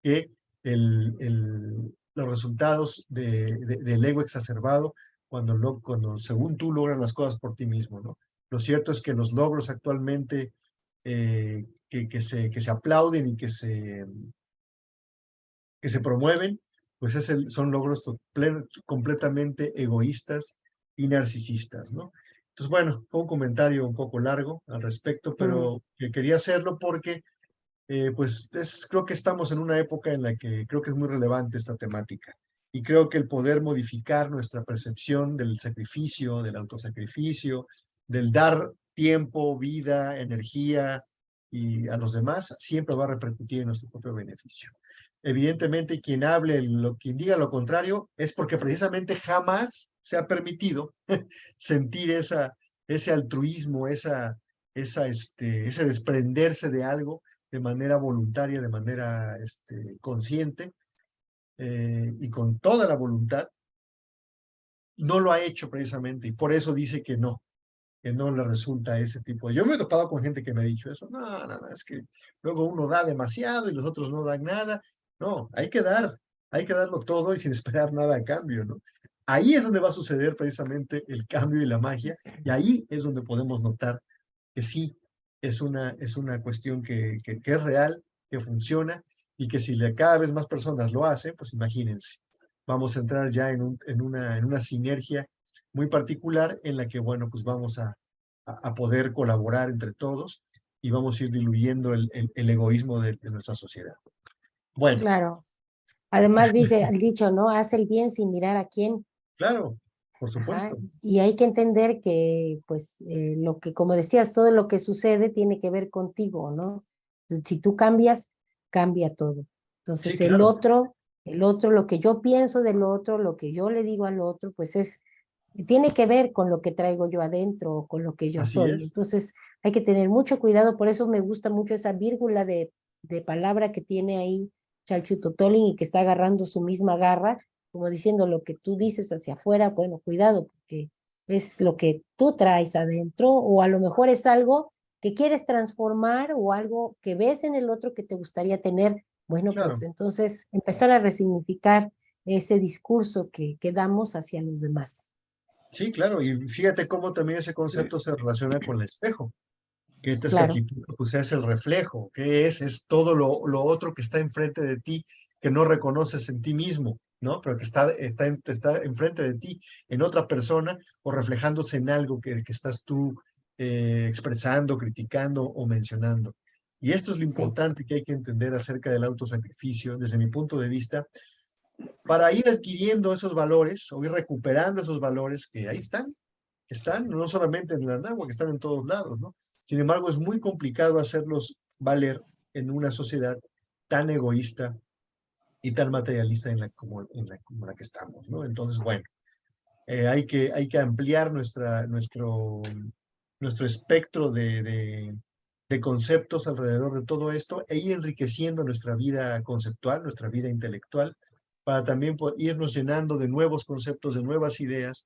que los resultados del ego exacerbado cuando según tú logras las cosas por ti mismo, ¿no? Lo cierto es que los logros actualmente que se aplauden y que se promueven, pues son logros completamente egoístas y narcisistas, ¿no? Entonces, bueno, fue un comentario un poco largo al respecto, pero que quería hacerlo porque pues creo que estamos en una época en la que creo que es muy relevante esta temática. Y creo que el poder modificar nuestra percepción del sacrificio, del autosacrificio, del dar tiempo, vida, energía y a los demás, siempre va a repercutir en nuestro propio beneficio. Evidentemente, quien diga lo contrario es porque precisamente jamás se ha permitido sentir ese altruismo, ese desprenderse de algo de manera voluntaria, de manera consciente y con toda la voluntad. No lo ha hecho precisamente y por eso dice que no le resulta ese tipo. Yo me he topado con gente que me ha dicho eso. No, es que luego uno da demasiado y los otros no dan nada. No, hay que darlo todo y sin esperar nada a cambio, ¿no? Ahí es donde va a suceder precisamente el cambio y la magia, y ahí es donde podemos notar que sí, es una cuestión que es real, que funciona, y que si cada vez más personas lo hacen, pues imagínense, vamos a entrar ya en una sinergia muy particular en la que, bueno, pues vamos a poder colaborar entre todos y vamos a ir diluyendo el egoísmo de nuestra sociedad. Bueno, Claro. Además, dice el dicho, ¿no? Haz el bien sin mirar a quién. claro, por Ajá. supuesto. Y hay que entender que, pues, lo que, como decías, todo lo que sucede tiene que ver contigo, ¿no? Si tú cambias, cambia todo. Sí, Entonces, claro, lo que yo pienso del otro, lo que yo le digo al otro, pues tiene que ver con lo que traigo yo adentro o con lo que yo así soy. es. Entonces, hay que tener mucho cuidado, por eso me gusta mucho esa vírgula de palabra que tiene ahí Chalchutotolin y que está agarrando su misma garra, como diciendo lo que tú dices hacia afuera, bueno, cuidado, porque es lo que tú traes adentro, o a lo mejor es algo que quieres transformar o algo que ves en el otro que te gustaría tener. Bueno, pues Claro. entonces empezar a resignificar ese discurso que damos hacia los demás. Sí, claro, y fíjate cómo también ese concepto se relaciona con el espejo, que Claro, Tezcatlipoca pues es el reflejo, que es todo lo otro que está enfrente de ti, que no reconoces en ti mismo, ¿no? Pero que está enfrente de ti, en otra persona, o reflejándose en algo que estás tú expresando, criticando o mencionando. Y esto es lo sí, importante que hay que entender acerca del autosacrificio, desde mi punto de vista, para ir adquiriendo esos valores o ir recuperando esos valores que ahí están no solamente en la náhuatl, que están en todos lados, ¿no? Sin embargo, es muy complicado hacerlos valer en una sociedad tan egoísta y tan materialista como la que estamos, ¿no? Entonces, bueno, hay que ampliar nuestro espectro de conceptos alrededor de todo esto e ir enriqueciendo nuestra vida conceptual, nuestra vida intelectual, para también irnos llenando de nuevos conceptos, de nuevas ideas,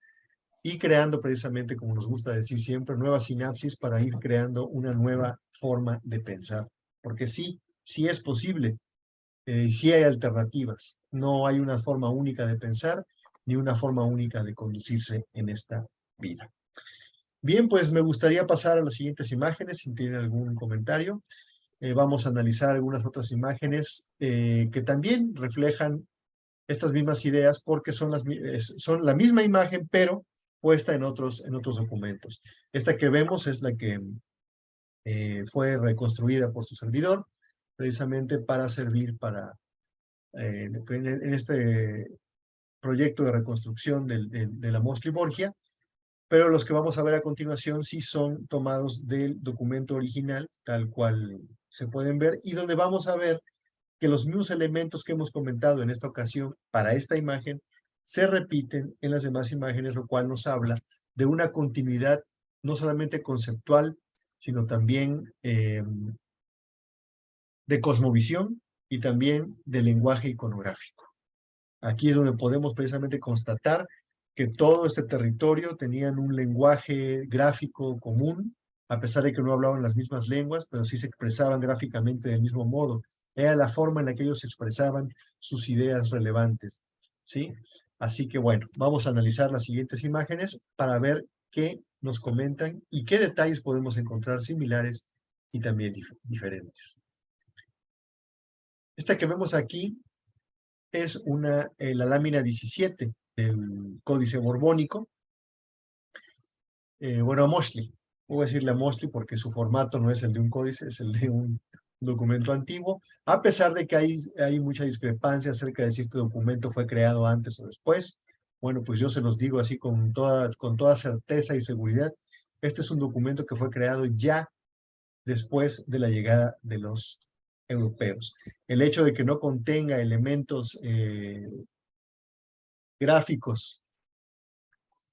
y creando precisamente, como nos gusta decir siempre, nuevas sinapsis para ir creando una nueva forma de pensar. Porque sí es posible, sí hay alternativas. No hay una forma única de pensar ni una forma única de conducirse en esta vida. Bien, pues me gustaría pasar a las siguientes imágenes, si tienen algún comentario. Vamos a analizar algunas otras imágenes que también reflejan estas mismas ideas porque son la misma imagen, pero puesta en otros documentos. Esta que vemos es la que fue reconstruida por su servidor, precisamente para servir en este proyecto de reconstrucción de la Mostly Borgia, pero los que vamos a ver a continuación sí son tomados del documento original, tal cual se pueden ver, y donde vamos a ver que los mismos elementos que hemos comentado en esta ocasión para esta imagen se repiten en las demás imágenes, lo cual nos habla de una continuidad no solamente conceptual, sino también de cosmovisión y también de lenguaje iconográfico. Aquí es donde podemos precisamente constatar que todo este territorio tenían un lenguaje gráfico común, a pesar de que no hablaban las mismas lenguas, pero sí se expresaban gráficamente del mismo modo. Era la forma en la que ellos expresaban sus ideas relevantes, ¿sí? Así que bueno, vamos a analizar las siguientes imágenes para ver qué nos comentan y qué detalles podemos encontrar similares y también diferentes. Esta que vemos aquí es la lámina 17 del Códice Borbónico. Bueno, a Mosley. Voy a decirle a Mosley porque su formato no es el de un códice, es el de un documento antiguo, a pesar de que hay mucha discrepancia acerca de si este documento fue creado antes o después. Bueno, pues yo se los digo así con toda certeza y seguridad. Este es un documento que fue creado ya después de la llegada de los europeos. El hecho de que no contenga elementos gráficos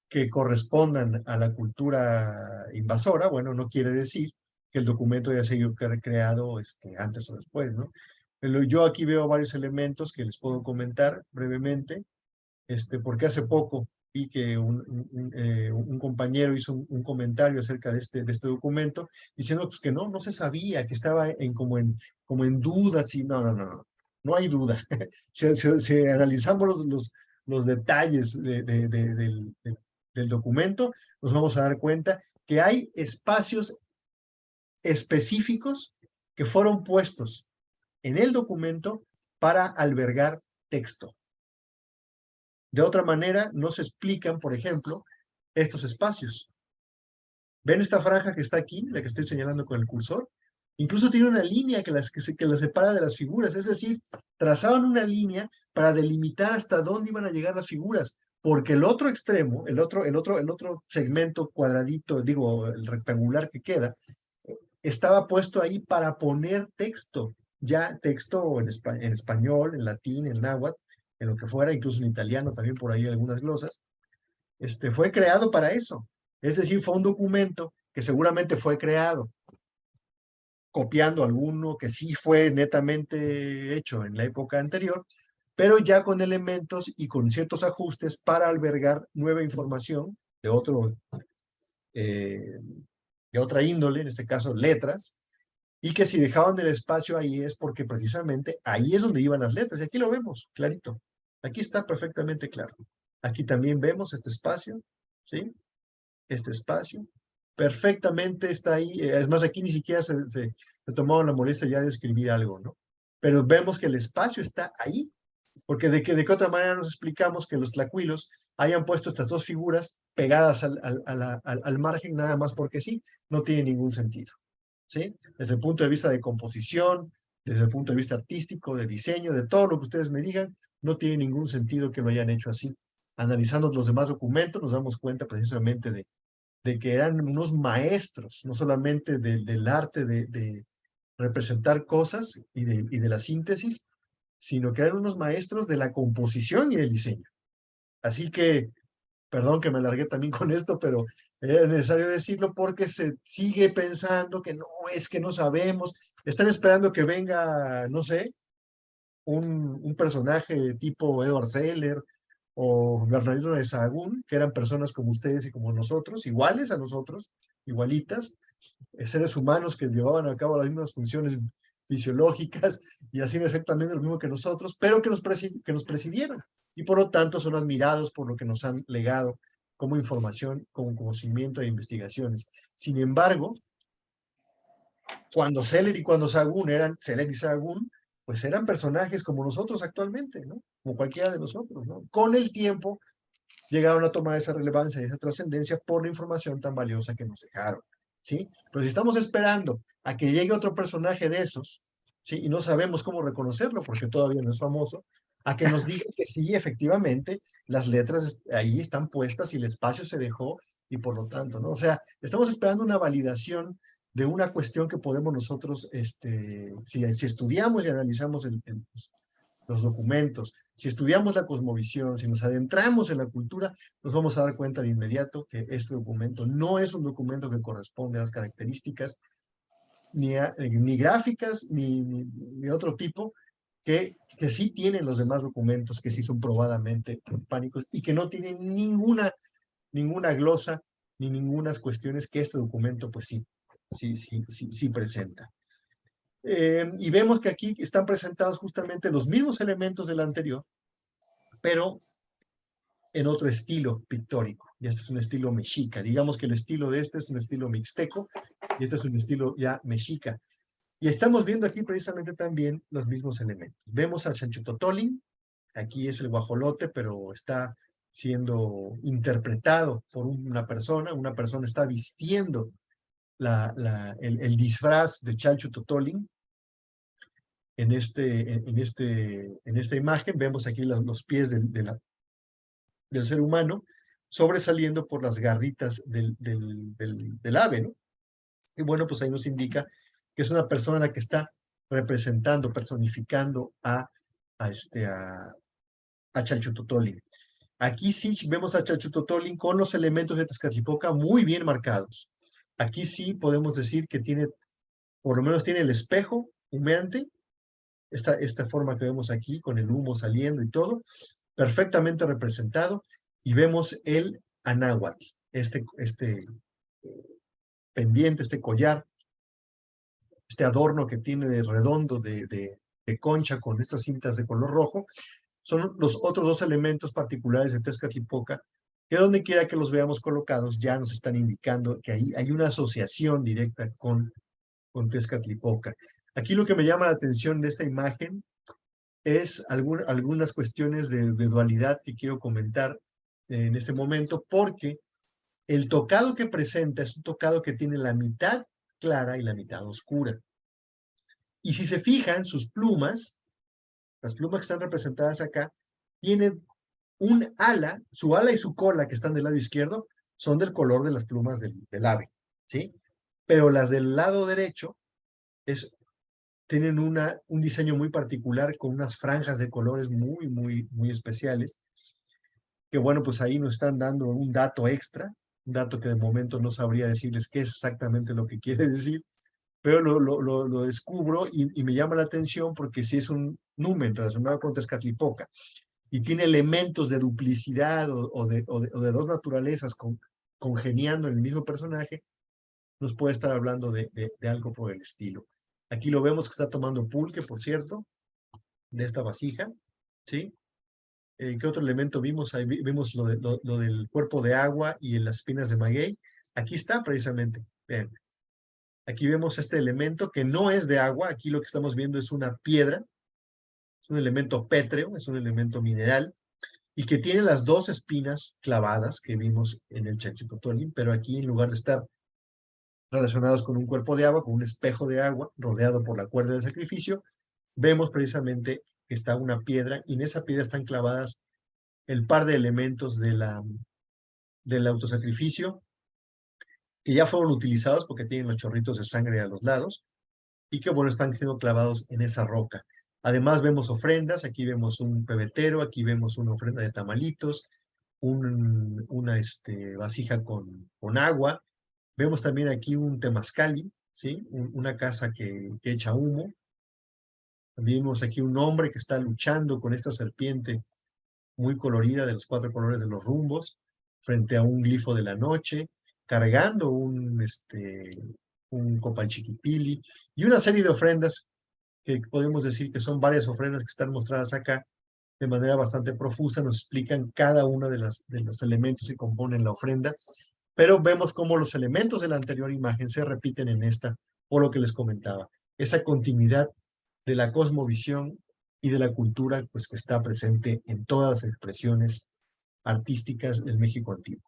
que correspondan a la cultura invasora, bueno, no quiere decir que el documento haya sido creado antes o después, ¿no? Pero yo aquí veo varios elementos que les puedo comentar brevemente, porque hace poco vi que un compañero hizo un comentario acerca de este documento, diciendo pues, que no se sabía, que estaba como en dudas, y no hay duda. Si analizamos los detalles del documento, nos vamos a dar cuenta que hay espacios específicos que fueron puestos en el documento para albergar texto. De otra manera, no se explican, por ejemplo, estos espacios. ¿Ven esta franja que está aquí, la que estoy señalando con el cursor? Incluso tiene una línea que las separa de las figuras, es decir, trazaban una línea para delimitar hasta dónde iban a llegar las figuras, porque el otro extremo, el otro segmento cuadradito, digo, el rectangular que queda, estaba puesto ahí para poner texto, ya texto en español, en latín, en náhuatl, en lo que fuera, incluso en italiano, también por ahí algunas glosas. Fue creado para eso. Es decir, fue un documento que seguramente fue creado copiando alguno que sí fue netamente hecho en la época anterior, pero ya con elementos y con ciertos ajustes para albergar nueva información de otra índole, en este caso letras, y que si dejaban el espacio ahí es porque precisamente ahí es donde iban las letras, y aquí lo vemos clarito, aquí está perfectamente claro. Aquí también vemos este espacio, ¿sí? Este espacio, perfectamente está ahí, es más, aquí ni siquiera se tomaron la molestia ya de escribir algo, ¿no? Pero vemos que el espacio está ahí, porque de qué otra manera nos explicamos que los tlacuilos hayan puesto estas dos figuras pegadas al margen nada más porque sí, no tiene ningún sentido, ¿sí? Desde el punto de vista de composición, desde el punto de vista artístico, de diseño, de todo lo que ustedes me digan, no tiene ningún sentido que lo hayan hecho así. Analizando los demás documentos nos damos cuenta precisamente de que eran unos maestros, no solamente del arte de representar cosas y de la síntesis, sino que eran unos maestros de la composición y el diseño. Así que, perdón que me alargué también con esto, pero era necesario decirlo porque se sigue pensando que no, es que no sabemos. Están esperando que venga, no sé, un personaje tipo Edward Seller o Bernardino de Sahagún, que eran personas como ustedes y como nosotros, iguales a nosotros, igualitas, seres humanos que llevaban a cabo las mismas funciones fisiológicas y hacían exactamente lo mismo que nosotros, pero que nos presidieron. Y por lo tanto son admirados por lo que nos han legado como información, como conocimiento e investigaciones. Sin embargo, cuando Seller y cuando Sahagún eran Seller y Sahagún, pues eran personajes como nosotros actualmente, ¿no? Como cualquiera de nosotros, ¿no? Con el tiempo llegaron a tomar esa relevancia y esa trascendencia por la información tan valiosa que nos dejaron, ¿sí? Pero si estamos esperando a que llegue otro personaje de esos, ¿sí? Y no sabemos cómo reconocerlo porque todavía no es famoso, a que nos diga que sí, efectivamente, las letras ahí están puestas y el espacio se dejó y por lo tanto, ¿no? O sea, estamos esperando una validación de una cuestión que podemos nosotros, si estudiamos y analizamos los documentos, si estudiamos la cosmovisión, si nos adentramos en la cultura, nos vamos a dar cuenta de inmediato que este documento no es un documento que corresponde a las características ni gráficas ni otro tipo que sí tienen los demás documentos, que sí son probadamente prehispánicos y que no tienen ninguna glosa ni ninguna cuestiones que este documento pues sí presenta. Y vemos que aquí están presentados justamente los mismos elementos del anterior, pero en otro estilo pictórico. Y este es un estilo mexica. Digamos que el estilo de este es un estilo mixteco y este es un estilo ya mexica. Y estamos viendo aquí precisamente también los mismos elementos. Vemos al Chanchutotolin, aquí es el guajolote, pero está siendo interpretado por una persona está vistiendo el disfraz de Chalchutotolin. En esta imagen vemos aquí los pies del ser humano sobresaliendo por las garritas del ave, ¿no? Y bueno, pues ahí nos indica que es una persona que está representando, personificando a Chalchutotolin. Aquí sí vemos a Chalchutotolin con los elementos de Tezcatlipoca muy bien marcados. Aquí sí podemos decir que tiene, por lo menos tiene el espejo humeante, esta forma que vemos aquí, con el humo saliendo y todo, perfectamente representado, y vemos el anáhuatl, este pendiente, este collar, este adorno que tiene de redondo de concha con estas cintas de color rojo, son los otros dos elementos particulares de Tezcatlipoca, que donde quiera que los veamos colocados ya nos están indicando que ahí hay una asociación directa con Tezcatlipoca. Aquí lo que me llama la atención de esta imagen es algunas cuestiones de dualidad que quiero comentar en este momento, porque el tocado que presenta es un tocado que tiene la mitad clara y la mitad oscura. Y si se fijan, sus plumas, las plumas que están representadas acá, tienen un ala, su ala y su cola que están del lado izquierdo son del color de las plumas del ave, ¿sí? Pero las del lado derecho tienen un diseño muy particular con unas franjas de colores muy especiales, que bueno, pues ahí nos están dando un dato extra, un dato que de momento no sabría decirles qué es exactamente lo que quiere decir, pero lo descubro y me llama la atención porque si es un numen relacionado con Tezcatlipoca y tiene elementos de duplicidad o de dos naturalezas congeniando en el mismo personaje, nos puede estar hablando de algo por el estilo. Aquí lo vemos que está tomando pulque, por cierto, de esta vasija, ¿sí? ¿Qué otro elemento vimos? Ahí vimos lo del cuerpo de agua y en las espinas de maguey. Aquí está precisamente, vean. Aquí vemos este elemento que no es de agua, aquí lo que estamos viendo es una piedra, es un elemento pétreo, es un elemento mineral, y que tiene las dos espinas clavadas que vimos en el Chalchutotolin, pero aquí en lugar de estar relacionados con un cuerpo de agua, con un espejo de agua rodeado por la cuerda del sacrificio, vemos precisamente que está una piedra y en esa piedra están clavadas el par de elementos del autosacrificio que ya fueron utilizados porque tienen los chorritos de sangre a los lados y que bueno, están siendo clavados en esa roca. Además vemos ofrendas, aquí vemos un pebetero, aquí vemos una ofrenda de tamalitos, una vasija con agua. Vemos también aquí un temazcali, ¿sí? Una casa que echa humo. Vimos aquí un hombre que está luchando con esta serpiente muy colorida de los 4 colores de los rumbos, frente a un glifo de la noche, cargando un copalchiquipili y una serie de ofrendas que podemos decir que son varias ofrendas que están mostradas acá de manera bastante profusa, nos explican cada uno de los elementos que componen la ofrenda, pero vemos cómo los elementos de la anterior imagen se repiten en esta, por lo que les comentaba, esa continuidad de la cosmovisión y de la cultura pues, que está presente en todas las expresiones artísticas del México antiguo.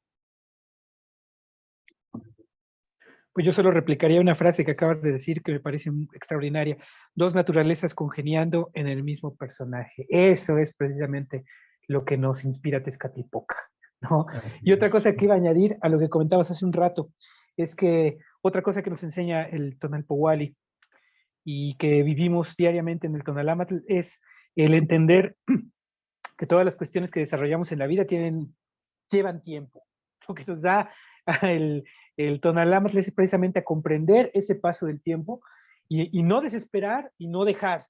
Pues yo solo replicaría una frase que acabas de decir que me parece extraordinaria. Dos naturalezas congeniando en el mismo personaje. Eso es precisamente lo que nos inspira Tezcatlipoca, ¿no? Y otra cosa que iba a añadir a lo que comentabas hace un rato, es que otra cosa que nos enseña el Tonalpohualli y que vivimos diariamente en el Tonalámatl es el entender que todas las cuestiones que desarrollamos en la vida llevan tiempo. Lo que nos da el Tonalámatl es precisamente a comprender ese paso del tiempo y no desesperar y no dejar,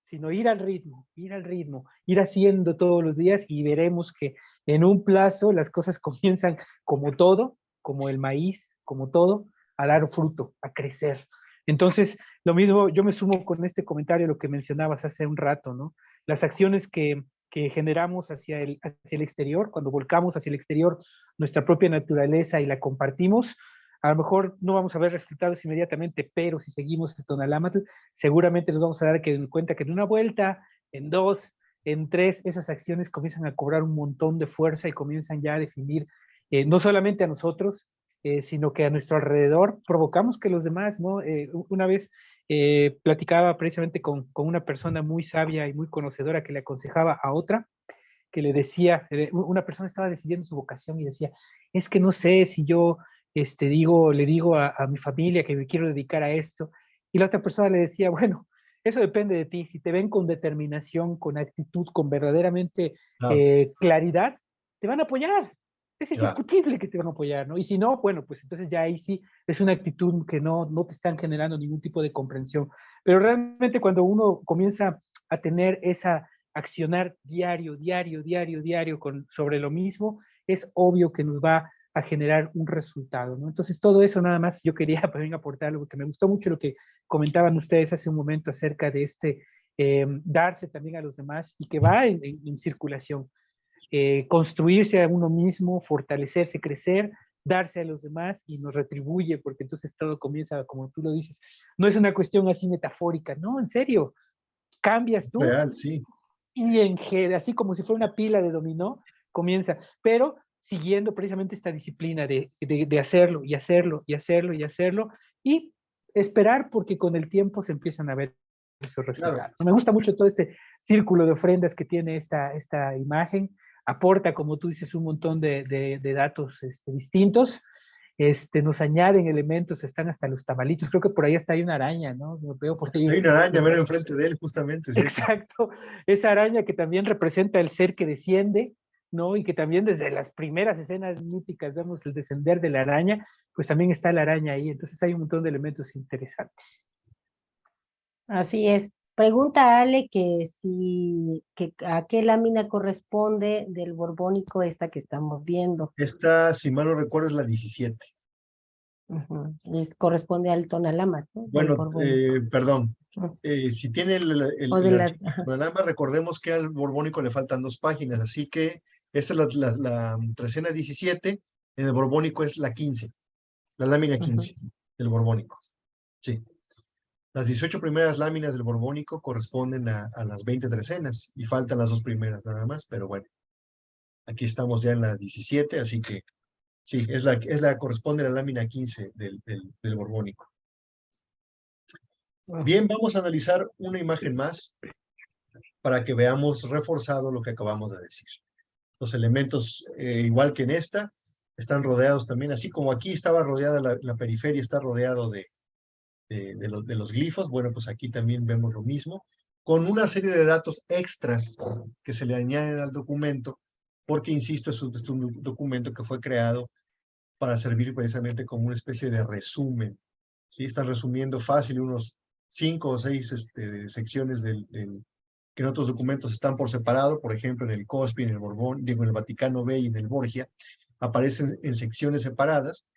sino ir al ritmo, ir haciendo todos los días y veremos que en un plazo las cosas comienzan como todo, como el maíz, como todo, a dar fruto, a crecer. Entonces, lo mismo, yo me sumo con este comentario a lo que mencionabas hace un rato, ¿no? Las acciones que generamos hacia el exterior, cuando volcamos hacia el exterior nuestra propia naturaleza y la compartimos, a lo mejor no vamos a ver resultados inmediatamente, pero si seguimos el Tonalámatl, seguramente nos vamos a dar cuenta que en una vuelta, en dos, en tres, esas acciones comienzan a cobrar un montón de fuerza y comienzan ya a definir no solamente a nosotros, sino que a nuestro alrededor provocamos que los demás, ¿no? Una vez platicaba precisamente con una persona muy sabia y muy conocedora que le aconsejaba a otra, que le decía, una persona estaba decidiendo su vocación y decía, es que no sé si yo le digo a mi familia que me quiero dedicar a esto, y la otra persona le decía, bueno, eso depende de ti, si te ven con determinación, con actitud, con verdaderamente Claro, claridad, te van a apoyar. Es claro. indiscutible que te van a apoyar, ¿no? Y si no, bueno, pues entonces ya ahí sí es una actitud que no te están generando ningún tipo de comprensión. Pero realmente cuando uno comienza a tener esa accionar diario sobre lo mismo, es obvio que nos va a generar un resultado, ¿no? Entonces, todo eso nada más yo quería también aportarlo, porque me gustó mucho lo que comentaban ustedes hace un momento acerca de darse también a los demás y que va en circulación. Construirse a uno mismo, fortalecerse, crecer, darse a los demás y nos retribuye, porque entonces todo comienza, como tú lo dices, no es una cuestión así metafórica, no, en serio, cambias tú Real, sí. y así como si fuera una pila de dominó, comienza, pero siguiendo precisamente esta disciplina de hacerlo y hacerlo y hacerlo y hacerlo y esperar porque con el tiempo se empiezan a ver esos Claro. resultados. Me gusta mucho todo este círculo de ofrendas que tiene esta imagen, aporta, como tú dices, un montón de datos distintos, nos añaden elementos, están hasta los tamalitos, creo que por ahí hasta hay una araña, ¿no? Lo veo por ahí. Hay una araña, ver enfrente de él, justamente, sí, aquí está. Exacto, esa araña que también representa el ser que desciende, ¿no? Y que también desde las primeras escenas míticas vemos el descender de la araña, pues también está la araña ahí, entonces hay un montón de elementos interesantes. Así es. Pregunta Ale que a qué lámina corresponde del borbónico esta que estamos viendo. Esta, si mal no recuerdo, es la 17. Ujú. Corresponde al tonalama, ¿no? Del Bueno, borbónico. perdón. Ujú. Si tiene O de el la, archivo ajá. de Tonalama, recordemos que al Borbónico le faltan 2 páginas, así que esta es la trecena 17, en el Borbónico es la 15, la lámina Ujú. 15 del Borbónico. Sí. Las 18 primeras láminas del Borbónico corresponden a las 20 trecenas y faltan las 2 primeras nada más, pero bueno, aquí estamos ya en la 17, así que sí, corresponde a la lámina 15 del Borbónico. Bien, vamos a analizar una imagen más para que veamos reforzado lo que acabamos de decir. Los elementos, igual que en esta, están rodeados también, así como aquí estaba rodeada la periferia, está rodeado de los glifos. Bueno, pues aquí también vemos lo mismo, con una serie de datos extras que se le añaden al documento, porque, insisto, es un documento que fue creado para servir precisamente como una especie de resumen. ¿Sí? Están resumiendo fácil unos 5 o 6 secciones que en otros documentos están por separado, por ejemplo, en el COSPI, en el Borbón, digo, en el Vaticano B y en el Borgia, aparecen en secciones separadas,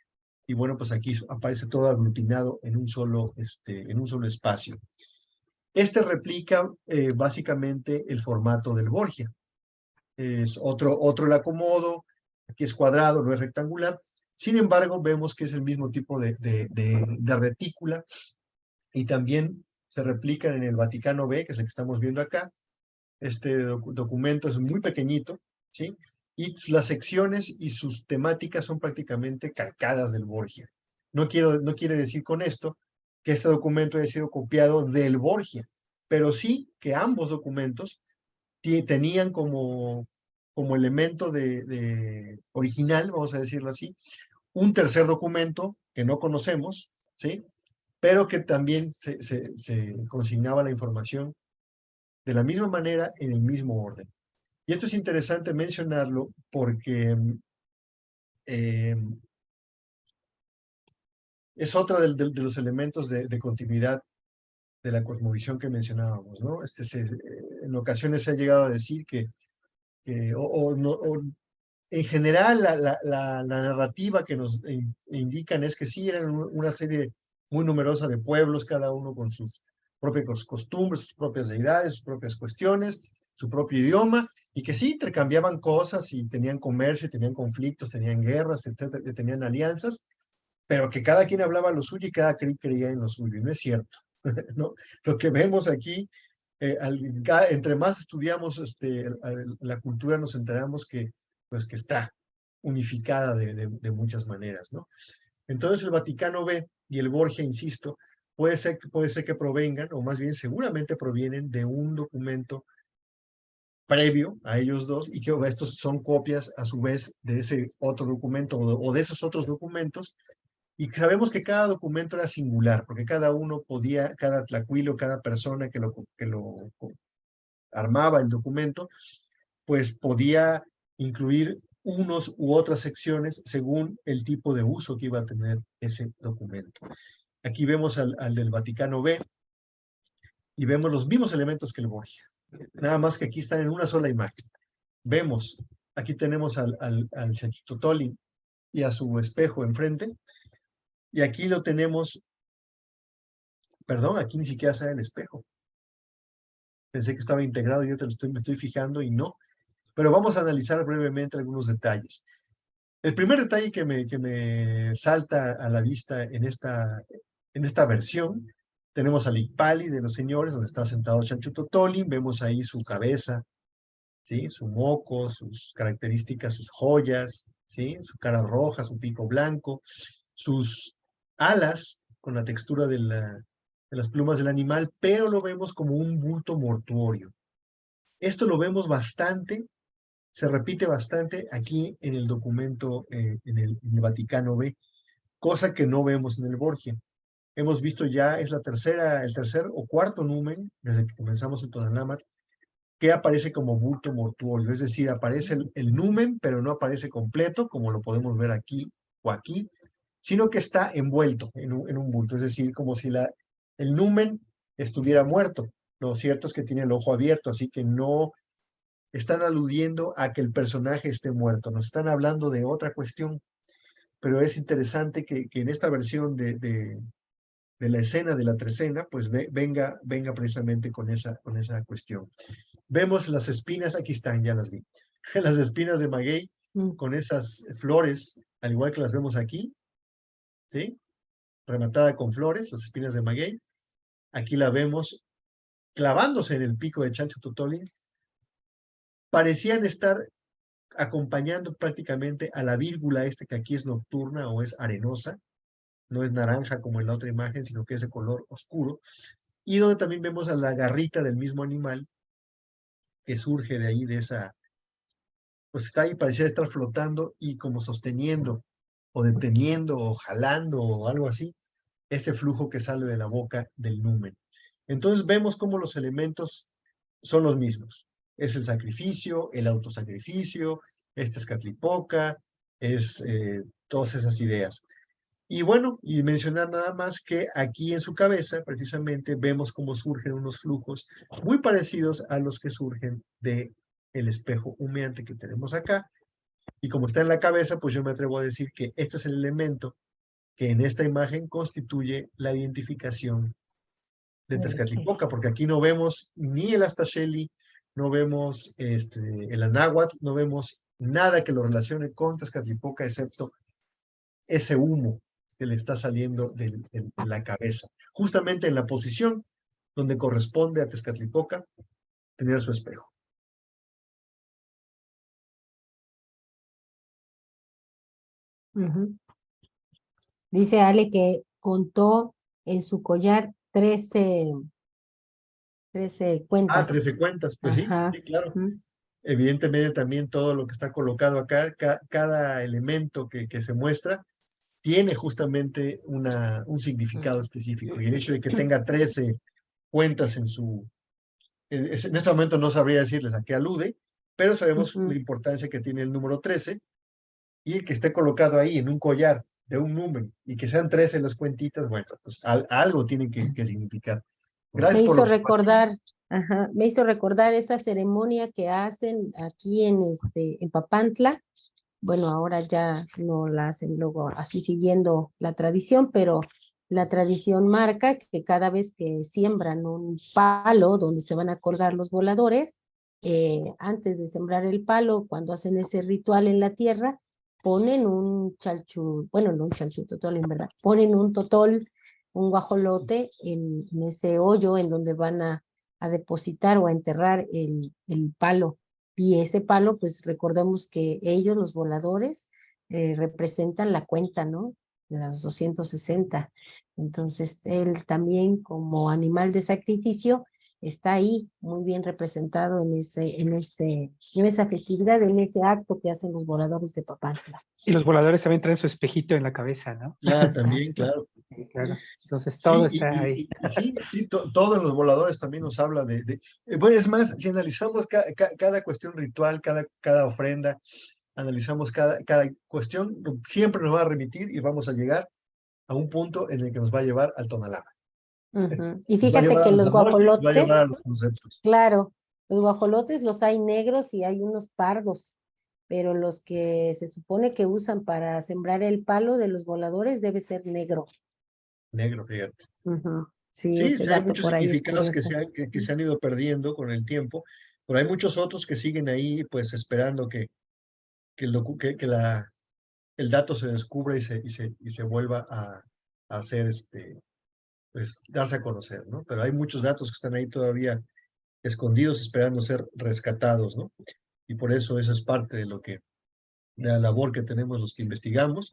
y bueno, pues aquí aparece todo aglutinado en un solo espacio. Este replica básicamente el formato del Borgia. Es otro el acomodo, aquí es cuadrado, no es rectangular. Sin embargo, vemos que es el mismo tipo de retícula, y también se replican en el Vaticano B, que es el que estamos viendo acá. Este documento es muy pequeñito, ¿sí? Y las secciones y sus temáticas son prácticamente calcadas del Borgia. No quiere decir con esto que este documento haya sido copiado del Borgia, pero sí que ambos documentos tenían como elemento original, vamos a decirlo así, un tercer documento que no conocemos, ¿sí? Pero que también se consignaba la información de la misma manera, en el mismo orden. Y esto es interesante mencionarlo porque eh, es otro de los elementos de continuidad de la cosmovisión que mencionábamos, ¿no? En ocasiones se ha llegado a decir o en general la narrativa que nos indican es que sí eran una serie muy numerosa de pueblos, cada uno con sus propias costumbres, sus propias deidades, sus propias cuestiones, su propio idioma, y que sí intercambiaban cosas y tenían comercio, y tenían conflictos, tenían guerras, etcétera, y tenían alianzas, pero que cada quien hablaba lo suyo y cada quien creía en lo suyo, y no es cierto, ¿no? Lo que vemos aquí, entre más estudiamos la cultura, nos enteramos pues, que está unificada de muchas maneras, ¿no? Entonces el Vaticano B y el Borgia, insisto, puede ser que provengan, o más bien seguramente provienen de un documento previo a ellos dos, y que estos son copias a su vez de ese otro documento o de esos otros documentos, y sabemos que cada documento era singular, porque cada uno podía, cada tlacuilo, cada persona que lo armaba el documento, pues podía incluir unos u otras secciones según el tipo de uso que iba a tener ese documento. Aquí vemos al del Vaticano B y vemos los mismos elementos que el Borgia, nada más que aquí están en una sola imagen. Vemos, aquí tenemos al Chachutotoli y a su espejo enfrente, y aquí lo tenemos, perdón, aquí ni siquiera sale el espejo. Pensé que estaba integrado, yo me estoy fijando y no. Pero vamos a analizar brevemente algunos detalles. El primer detalle que me salta a la vista en esta versión, tenemos al Icpali de los señores, donde está sentado Chanchutotoli, vemos ahí su cabeza, ¿sí? Su moco, sus características, sus joyas, ¿sí? Su cara roja, su pico blanco, sus alas con la textura de las plumas del animal, pero lo vemos como un bulto mortuorio. Esto lo vemos bastante, se repite bastante aquí en el documento, en el Vaticano B, cosa que no vemos en el Borgia. Hemos visto ya, es el tercer o cuarto numen, desde que comenzamos el Todalámatl, que aparece como bulto mortuorio, es decir, aparece el numen, pero no aparece completo, como lo podemos ver aquí o aquí, sino que está envuelto en un bulto, es decir, como si el numen estuviera muerto. Lo cierto es que tiene el ojo abierto, así que no están aludiendo a que el personaje esté muerto, nos están hablando de otra cuestión, pero es interesante que en esta versión de la escena de la trecena, pues venga precisamente con esa cuestión. Vemos las espinas, aquí están, ya las vi, las espinas de maguey con esas flores, al igual que las vemos aquí, ¿sí? Rematada con flores, las espinas de maguey. Aquí la vemos clavándose en el pico de Chanchutotoli. Parecían estar acompañando prácticamente a la vírgula que aquí es nocturna o es arenosa, no es naranja como en la otra imagen, sino que es de color oscuro, y donde también vemos a la garrita del mismo animal que surge de ahí, pues está ahí, parecía estar flotando y como sosteniendo o deteniendo o jalando o algo así, ese flujo que sale de la boca del numen. Entonces vemos cómo los elementos son los mismos. Es el sacrificio, el autosacrificio, esta es Catlipoca, es todas esas ideas. Y bueno, y mencionar nada más que aquí en su cabeza, precisamente, vemos cómo surgen unos flujos muy parecidos a los que surgen del espejo humeante que tenemos acá. Y como está en la cabeza, pues yo me atrevo a decir que este es el elemento que en esta imagen constituye la identificación de Tezcatlipoca, porque aquí no vemos ni el Astasheli, no vemos el Anáhuatl, no vemos nada que lo relacione con Tezcatlipoca, excepto ese humo que le está saliendo de la cabeza, justamente en la posición donde corresponde a Tezcatlipoca tener su espejo. Dice Ale que contó en su collar 13 cuentas. 13 cuentas, pues sí, claro. Evidentemente también todo lo que está colocado acá, cada elemento que se muestra, tiene justamente un significado específico. Y el hecho de que tenga 13 cuentas en este momento no sabría decirles a qué alude, pero sabemos la importancia que tiene el número 13 y el que esté colocado ahí en un collar de un número y que sean 13 las cuentitas, bueno, pues algo tiene que significar. Gracias por lo que me hizo recordar esa ceremonia que hacen aquí en Papantla. Bueno, ahora ya no la hacen luego así siguiendo la tradición, pero la tradición marca que cada vez que siembran un palo donde se van a colgar los voladores, antes de sembrar el palo, cuando hacen ese ritual en la tierra, ponen un chalchu, bueno, no un chalchu totol en verdad, ponen un totol, un guajolote en ese hoyo en donde van a depositar o a enterrar el palo. Y ese palo, pues recordemos que ellos, los voladores, representan la cuenta, ¿no? De los 260. Entonces, él también como animal de sacrificio está ahí muy bien representado en esa festividad, en ese acto que hacen los voladores de Papantla. Y los voladores también traen su espejito en la cabeza, ¿no? Ya, también, claro. Sí, claro. Entonces todo Sí, está ahí. sí, sí, todo en los voladores también nos habla bueno, es más, si analizamos cada cuestión ritual, cada ofrenda, analizamos cada cuestión, siempre nos va a remitir y vamos a llegar a un punto en el que nos va a llevar al Tonalá. Y Nos va a fíjate llevar a que los los amores, nos va a llevar guajolotes, a los conceptos. claro, los guajolotes los hay negros y hay unos pardos, pero los que se supone que usan para sembrar el palo de los voladores debe ser negro. Negro, fíjate. Sí, Sí, ese sí, hay dato muchos por ahí es significados curioso. que se han ido perdiendo con el tiempo, pero hay muchos otros que siguen ahí, pues esperando que el dato se descubra y se vuelva a hacer, pues, darse a conocer, ¿no? Pero hay muchos datos que están ahí todavía escondidos, esperando ser rescatados, ¿no? Y por eso es parte de la labor que tenemos los que investigamos,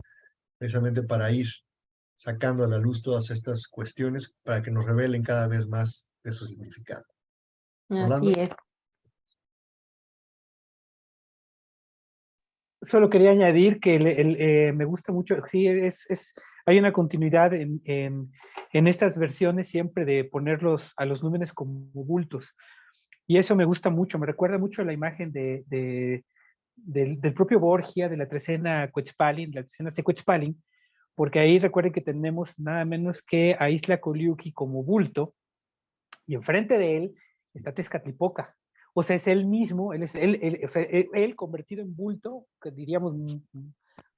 precisamente para ir sacando a la luz todas estas cuestiones para que nos revelen cada vez más de su significado. Así Orlando. es. Solo quería añadir que me gusta mucho, sí, hay una continuidad en estas versiones siempre de ponerlos a los númenes como bultos. Y eso me gusta mucho, me recuerda mucho a la imagen del propio Borgia, de la trecena Cuetzpalin, la trecena Secuetzpalin, porque ahí recuerden que tenemos nada menos que a Isla Coliuqui como bulto, y enfrente de él está Tezcatlipoca. O sea, es él mismo, él convertido en bulto, que diríamos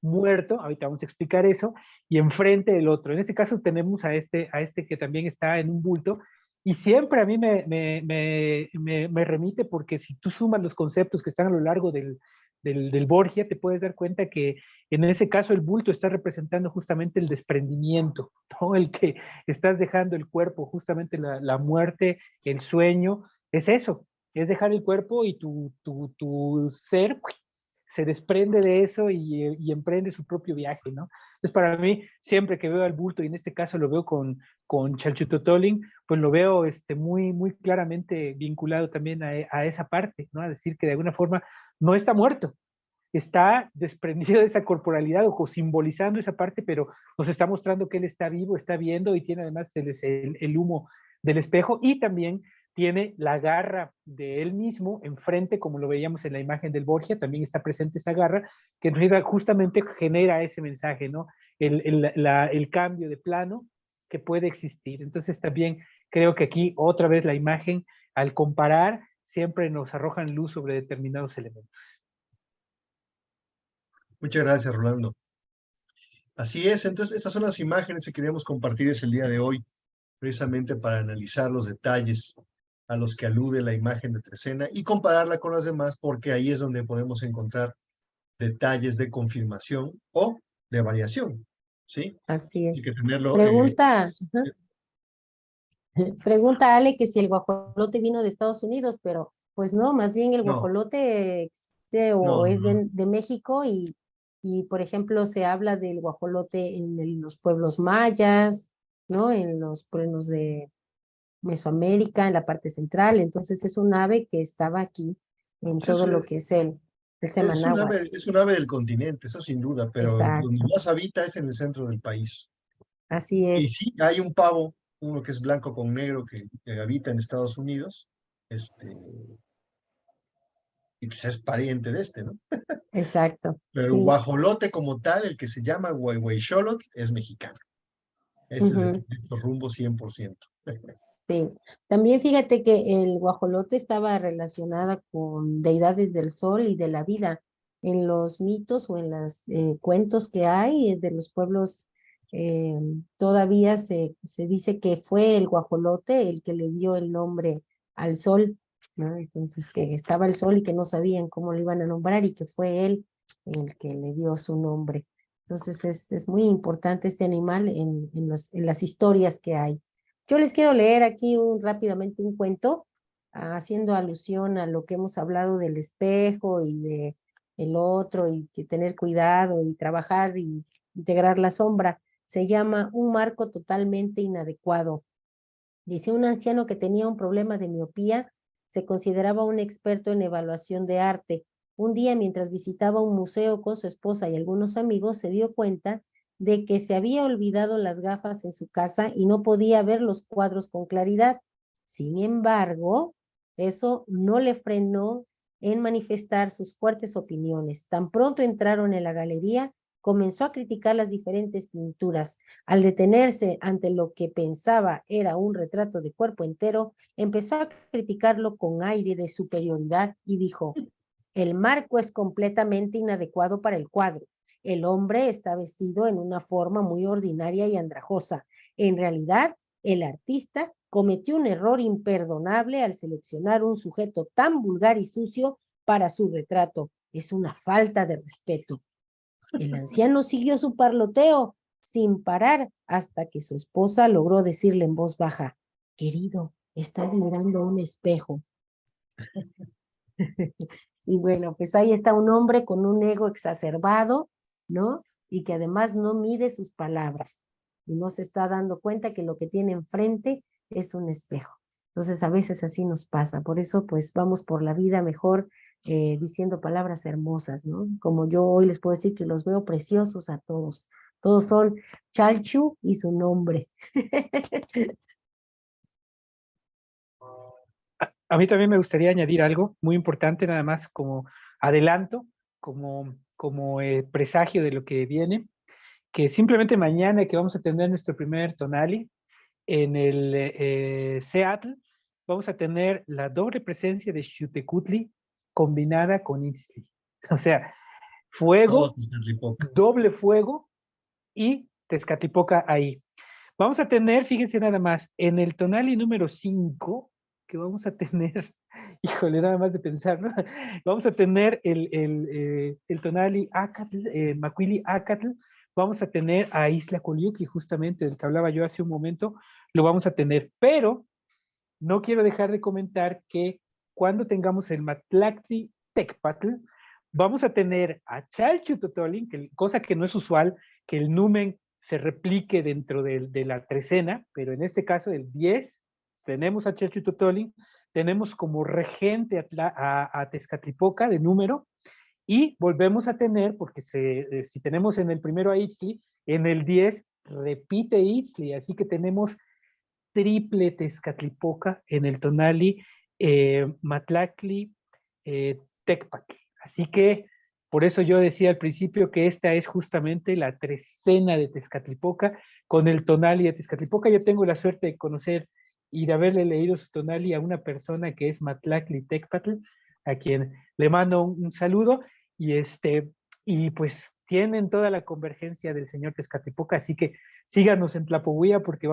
muerto, ahorita vamos a explicar eso, y enfrente el otro. En este caso tenemos a este que también está en un bulto, y siempre a mí me remite porque si tú sumas los conceptos que están a lo largo del Borgia, te puedes dar cuenta que en ese caso el bulto está representando justamente el desprendimiento, ¿no? El que estás dejando el cuerpo, justamente la muerte, el sueño, es eso, es dejar el cuerpo y tu ser se desprende de eso y emprende su propio viaje, ¿no? Entonces, para mí, siempre que veo al bulto, y en este caso lo veo con Chalchutotolin, pues lo veo muy claramente vinculado también a esa parte, ¿no? A decir que de alguna forma no está muerto, está desprendido de esa corporalidad o simbolizando esa parte, pero nos está mostrando que él está vivo, está viendo y tiene además el humo del espejo y también tiene la garra de él mismo enfrente, como lo veíamos en la imagen del Borgia, también está presente esa garra, que justamente genera ese mensaje, ¿no? El cambio de plano que puede existir. Entonces también creo que aquí otra vez la imagen, al comparar, siempre nos arrojan luz sobre determinados elementos. Muchas gracias, Rolando. Así es, entonces estas son las imágenes que queríamos compartir el día de hoy, precisamente para analizar los detalles a los que alude la imagen de Trecena y compararla con las demás, porque ahí es donde podemos encontrar detalles de confirmación o de variación, ¿sí? Así Hay es. que tenerlo. Pregunta Ale que si el guajolote vino de Estados Unidos, pero pues no, más bien el No, guajolote existe o es no. de México y, por ejemplo, se habla del guajolote en los pueblos mayas, ¿no? En los pueblos de Mesoamérica, en la parte central. Entonces es un ave que estaba aquí en Sí, todo lo que es el Semanáhuac. es un ave del continente, eso sin duda, pero donde Exacto, más habita es en el centro del país. así Y es. sí, hay un pavo, uno que es blanco con negro, que habita en Estados Unidos, y pues es pariente de ¿no? Exacto, Pero el sí. guajolote como tal, el que se llama Huayhuayxolotl, es mexicano. Ese es de Ujú. nuestro rumbo 100%. Sí, también fíjate que el guajolote estaba relacionada con deidades del sol y de la vida. En los mitos o en los cuentos que hay de los pueblos, eh, todavía se dice que fue el guajolote el que le dio el nombre al sol, ¿no? Entonces que estaba el sol y que no sabían cómo lo iban a nombrar y que fue él el que le dio su nombre. Entonces es muy importante este animal en las historias que hay. Yo les quiero leer aquí rápidamente un cuento, haciendo alusión a lo que hemos hablado del espejo y de el otro, y que tener cuidado y trabajar y integrar la sombra. Se llama Un marco totalmente inadecuado. Dice: un anciano que tenía un problema de miopía, se consideraba un experto en evaluación de arte. Un día, mientras visitaba un museo con su esposa y algunos amigos, se dio cuenta de que se había olvidado las gafas en su casa y no podía ver los cuadros con claridad. Sin embargo, eso no le frenó en manifestar sus fuertes opiniones. Tan pronto entraron en la galería, comenzó a criticar las diferentes pinturas. Al detenerse ante lo que pensaba era un retrato de cuerpo entero, empezó a criticarlo con aire de superioridad y dijo: el marco es completamente inadecuado para el cuadro. El hombre está vestido en una forma muy ordinaria y andrajosa. En realidad, el artista cometió un error imperdonable al seleccionar un sujeto tan vulgar y sucio para su retrato. Es una falta de respeto. El anciano siguió su parloteo sin parar hasta que su esposa logró decirle en voz baja: querido, estás mirando un espejo. Y bueno, pues ahí está un hombre con un ego exacerbado, ¿no? Y que además no mide sus palabras y no se está dando cuenta que lo que tiene enfrente es un espejo. Entonces a veces así nos pasa, por eso pues vamos por la vida mejor diciendo palabras hermosas, ¿no? Como yo hoy les puedo decir que los veo preciosos a todos. Todos son Chalchu y su nombre. A mí también me gustaría añadir algo muy importante, nada más como adelanto, como presagio de lo que viene, que simplemente mañana que vamos a tener nuestro primer Tonali en el Seattle, vamos a tener la doble presencia de Xutecutli combinada con Itztli. O sea, Todo fuego, Tezcatlipoca. doble fuego y Tezcatlipoca ahí. Vamos a tener, fíjense nada más, en el Tonali número 5, que vamos a tener, híjole, nada más de pensar, ¿no? Vamos a tener el Tonali Acatl, Macuili Acatl, vamos a tener a Isla Coliuqui, justamente del que hablaba yo hace un momento, lo vamos a tener, pero no quiero dejar de comentar que cuando tengamos el Matlactli Tecpatl, vamos a tener a Chalchutotolin, cosa que no es usual, que el numen se replique dentro de la trecena, pero en este caso el 10 tenemos a Chalchutotolin, tenemos como regente a Tezcatlipoca de número, y volvemos a tener, porque si tenemos en el primero a Itzli, en el 10 repite Itzli, así que tenemos triple Tezcatlipoca en el Tonali, Matlactli, Tecpatli. Así que por eso yo decía al principio que esta es justamente la trecena de Tezcatlipoca con el Tonali de Tezcatlipoca. Yo tengo la suerte de conocer y de haberle leído su Tonali a una persona que es Matlactli Tecpatl, a quien le mando un saludo y pues tienen toda la convergencia del señor Tezcatlipoca, así que síganos en Tlapohuía porque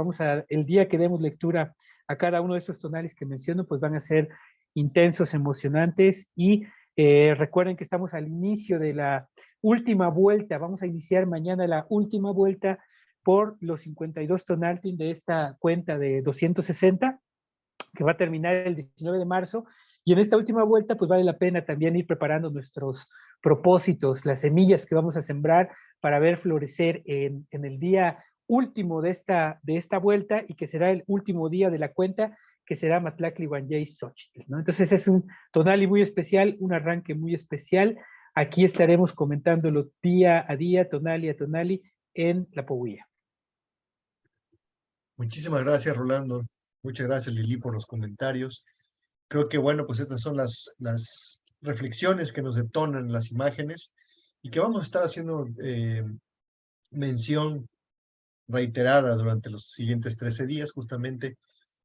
el día que demos lectura a cada uno de esos tonales que menciono, pues van a ser intensos, emocionantes y recuerden que estamos al inicio de la última vuelta, vamos a iniciar mañana la última vuelta por los 52 tonaltin de esta cuenta de 260, que va a terminar el 19 de marzo, y en esta última vuelta pues vale la pena también ir preparando nuestros propósitos, las semillas que vamos a sembrar para ver florecer en el día último de esta vuelta y que será el último día de la cuenta, que será Matlactli Huanyay Xochitl, ¿no? Entonces es un tonali muy especial, un arranque muy especial. Aquí estaremos comentándolo día a día, tonali a tonali, en la Pohuía. Muchísimas gracias, Rolando. Muchas gracias, Lili, por los comentarios. Creo que, bueno, pues estas son las reflexiones que nos detonan las imágenes y que vamos a estar haciendo mención reiterada durante los siguientes 13 días, justamente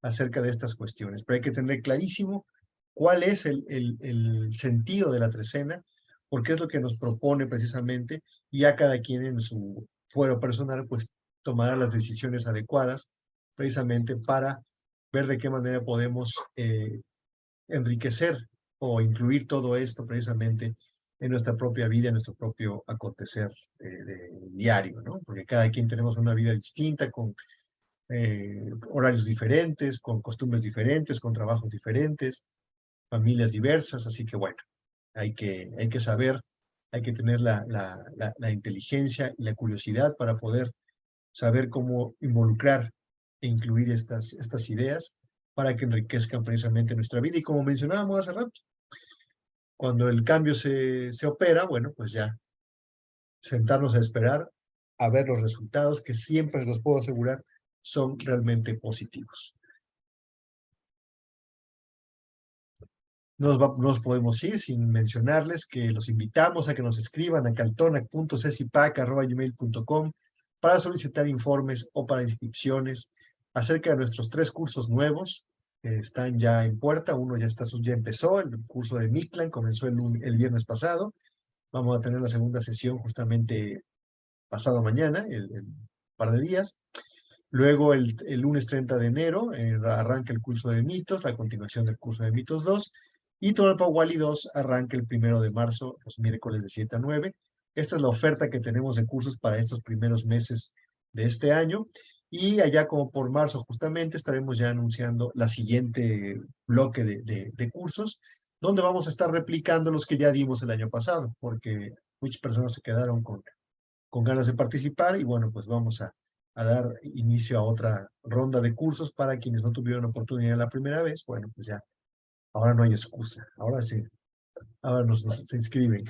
acerca de estas cuestiones. Pero hay que tener clarísimo cuál es el sentido de la trecena, porque es lo que nos propone precisamente, y ya cada quien en su fuero personal pues tomará las decisiones adecuadas precisamente para ver de qué manera podemos enriquecer o incluir todo esto precisamente en nuestra propia vida, en nuestro propio acontecer diario, ¿no? Porque cada quien tenemos una vida distinta, con horarios diferentes, con costumbres diferentes, con trabajos diferentes, familias diversas, así que bueno, hay que saber, hay que tener la inteligencia y la curiosidad para poder saber cómo involucrar e incluir estas ideas para que enriquezcan precisamente nuestra vida. Y como mencionábamos hace rato, cuando el cambio se opera, bueno, pues ya sentarnos a esperar a ver los resultados que siempre, los puedo asegurar, son realmente positivos. Nos podemos ir sin mencionarles que los invitamos a que nos escriban a caltonac.cecipac@gmail.com para solicitar informes o para inscripciones acerca de nuestros 3 cursos nuevos que están ya en puerta. Uno ya empezó, el curso de Mictlan comenzó el viernes pasado. Vamos a tener la segunda sesión justamente pasado mañana, el par de días. Luego el lunes 30 de enero arranca el curso de mitos, la continuación del curso de mitos 2. Y Tonalpa Wali 2 arranca el 1 de marzo, los miércoles de 7 a 9. Esta es la oferta que tenemos de cursos para estos primeros meses de este año. Y allá como por marzo justamente estaremos ya anunciando la siguiente bloque de cursos, donde vamos a estar replicando los que ya dimos el año pasado, porque muchas personas se quedaron con ganas de participar y bueno, pues vamos a dar inicio a otra ronda de cursos para quienes no tuvieron oportunidad la primera vez. Bueno, pues ya, ahora no hay excusa, ahora sí, ahora se inscriben.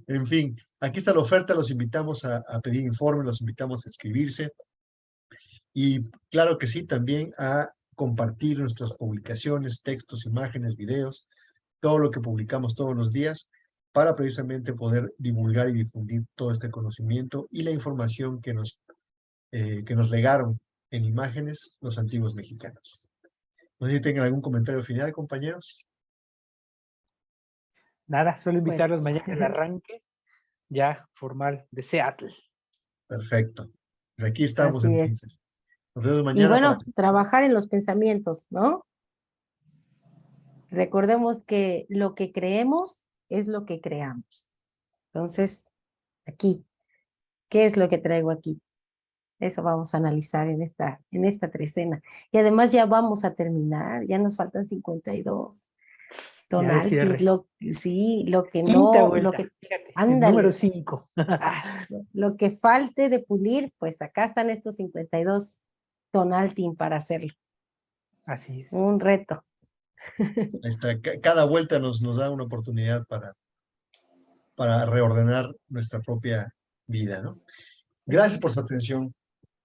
En fin, aquí está la oferta, los invitamos a pedir informes, los invitamos a inscribirse y claro que sí, también a compartir nuestras publicaciones, textos, imágenes, videos, todo lo que publicamos todos los días para precisamente poder divulgar y difundir todo este conocimiento y la información que nos legaron en imágenes los antiguos mexicanos. No sé si tengan algún comentario final, compañeros. Nada, solo invitarlos mañana al arranque ya formal de Seattle. Perfecto. Pues aquí estamos Así entonces. Nos vemos mañana. Y bueno, trabajar en los pensamientos, ¿no? Recordemos que lo que creemos es lo que creamos. Entonces, aquí, ¿qué es lo que traigo aquí? Eso vamos a analizar en esta trecena. Y además ya vamos a terminar, ya nos faltan 52. Tonal, sí, lo que Quinta no, vuelta, lo que, fíjate, ándale, número 5. Lo que falte de pulir, pues acá están estos 52 tonaltin para hacerlo. Así es. Un reto. Ahí está. Cada vuelta nos da una oportunidad para reordenar nuestra propia vida, ¿no? Gracias por su atención.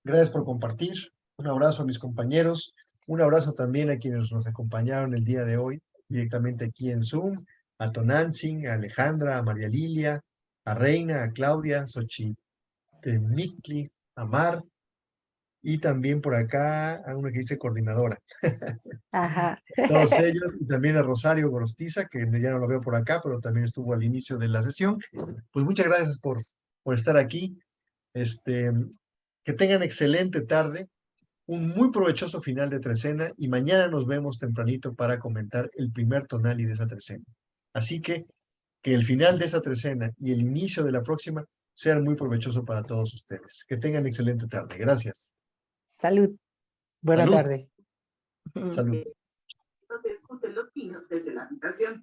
Gracias por compartir. Un abrazo a mis compañeros. Un abrazo también a quienes nos acompañaron el día de hoy, directamente aquí en Zoom. A Tonantzin, a Alejandra, a María Lilia, a Reina, a Claudia, a Xochitl, a Mar, y también por acá a una que dice coordinadora. Ajá. Todos ellos, y también a Rosario Gorostiza, que ya no lo veo por acá, pero también estuvo al inicio de la sesión. Pues muchas gracias por estar aquí. Que tengan excelente tarde, un muy provechoso final de trecena y mañana nos vemos tempranito para comentar el primer tonali de esa trecena. Así que el final de esa trecena y el inicio de la próxima sean muy provechosos para todos ustedes. Que tengan excelente tarde. Gracias. Salud. Buena tarde. Salud. No se escuchen los pinos desde la habitación.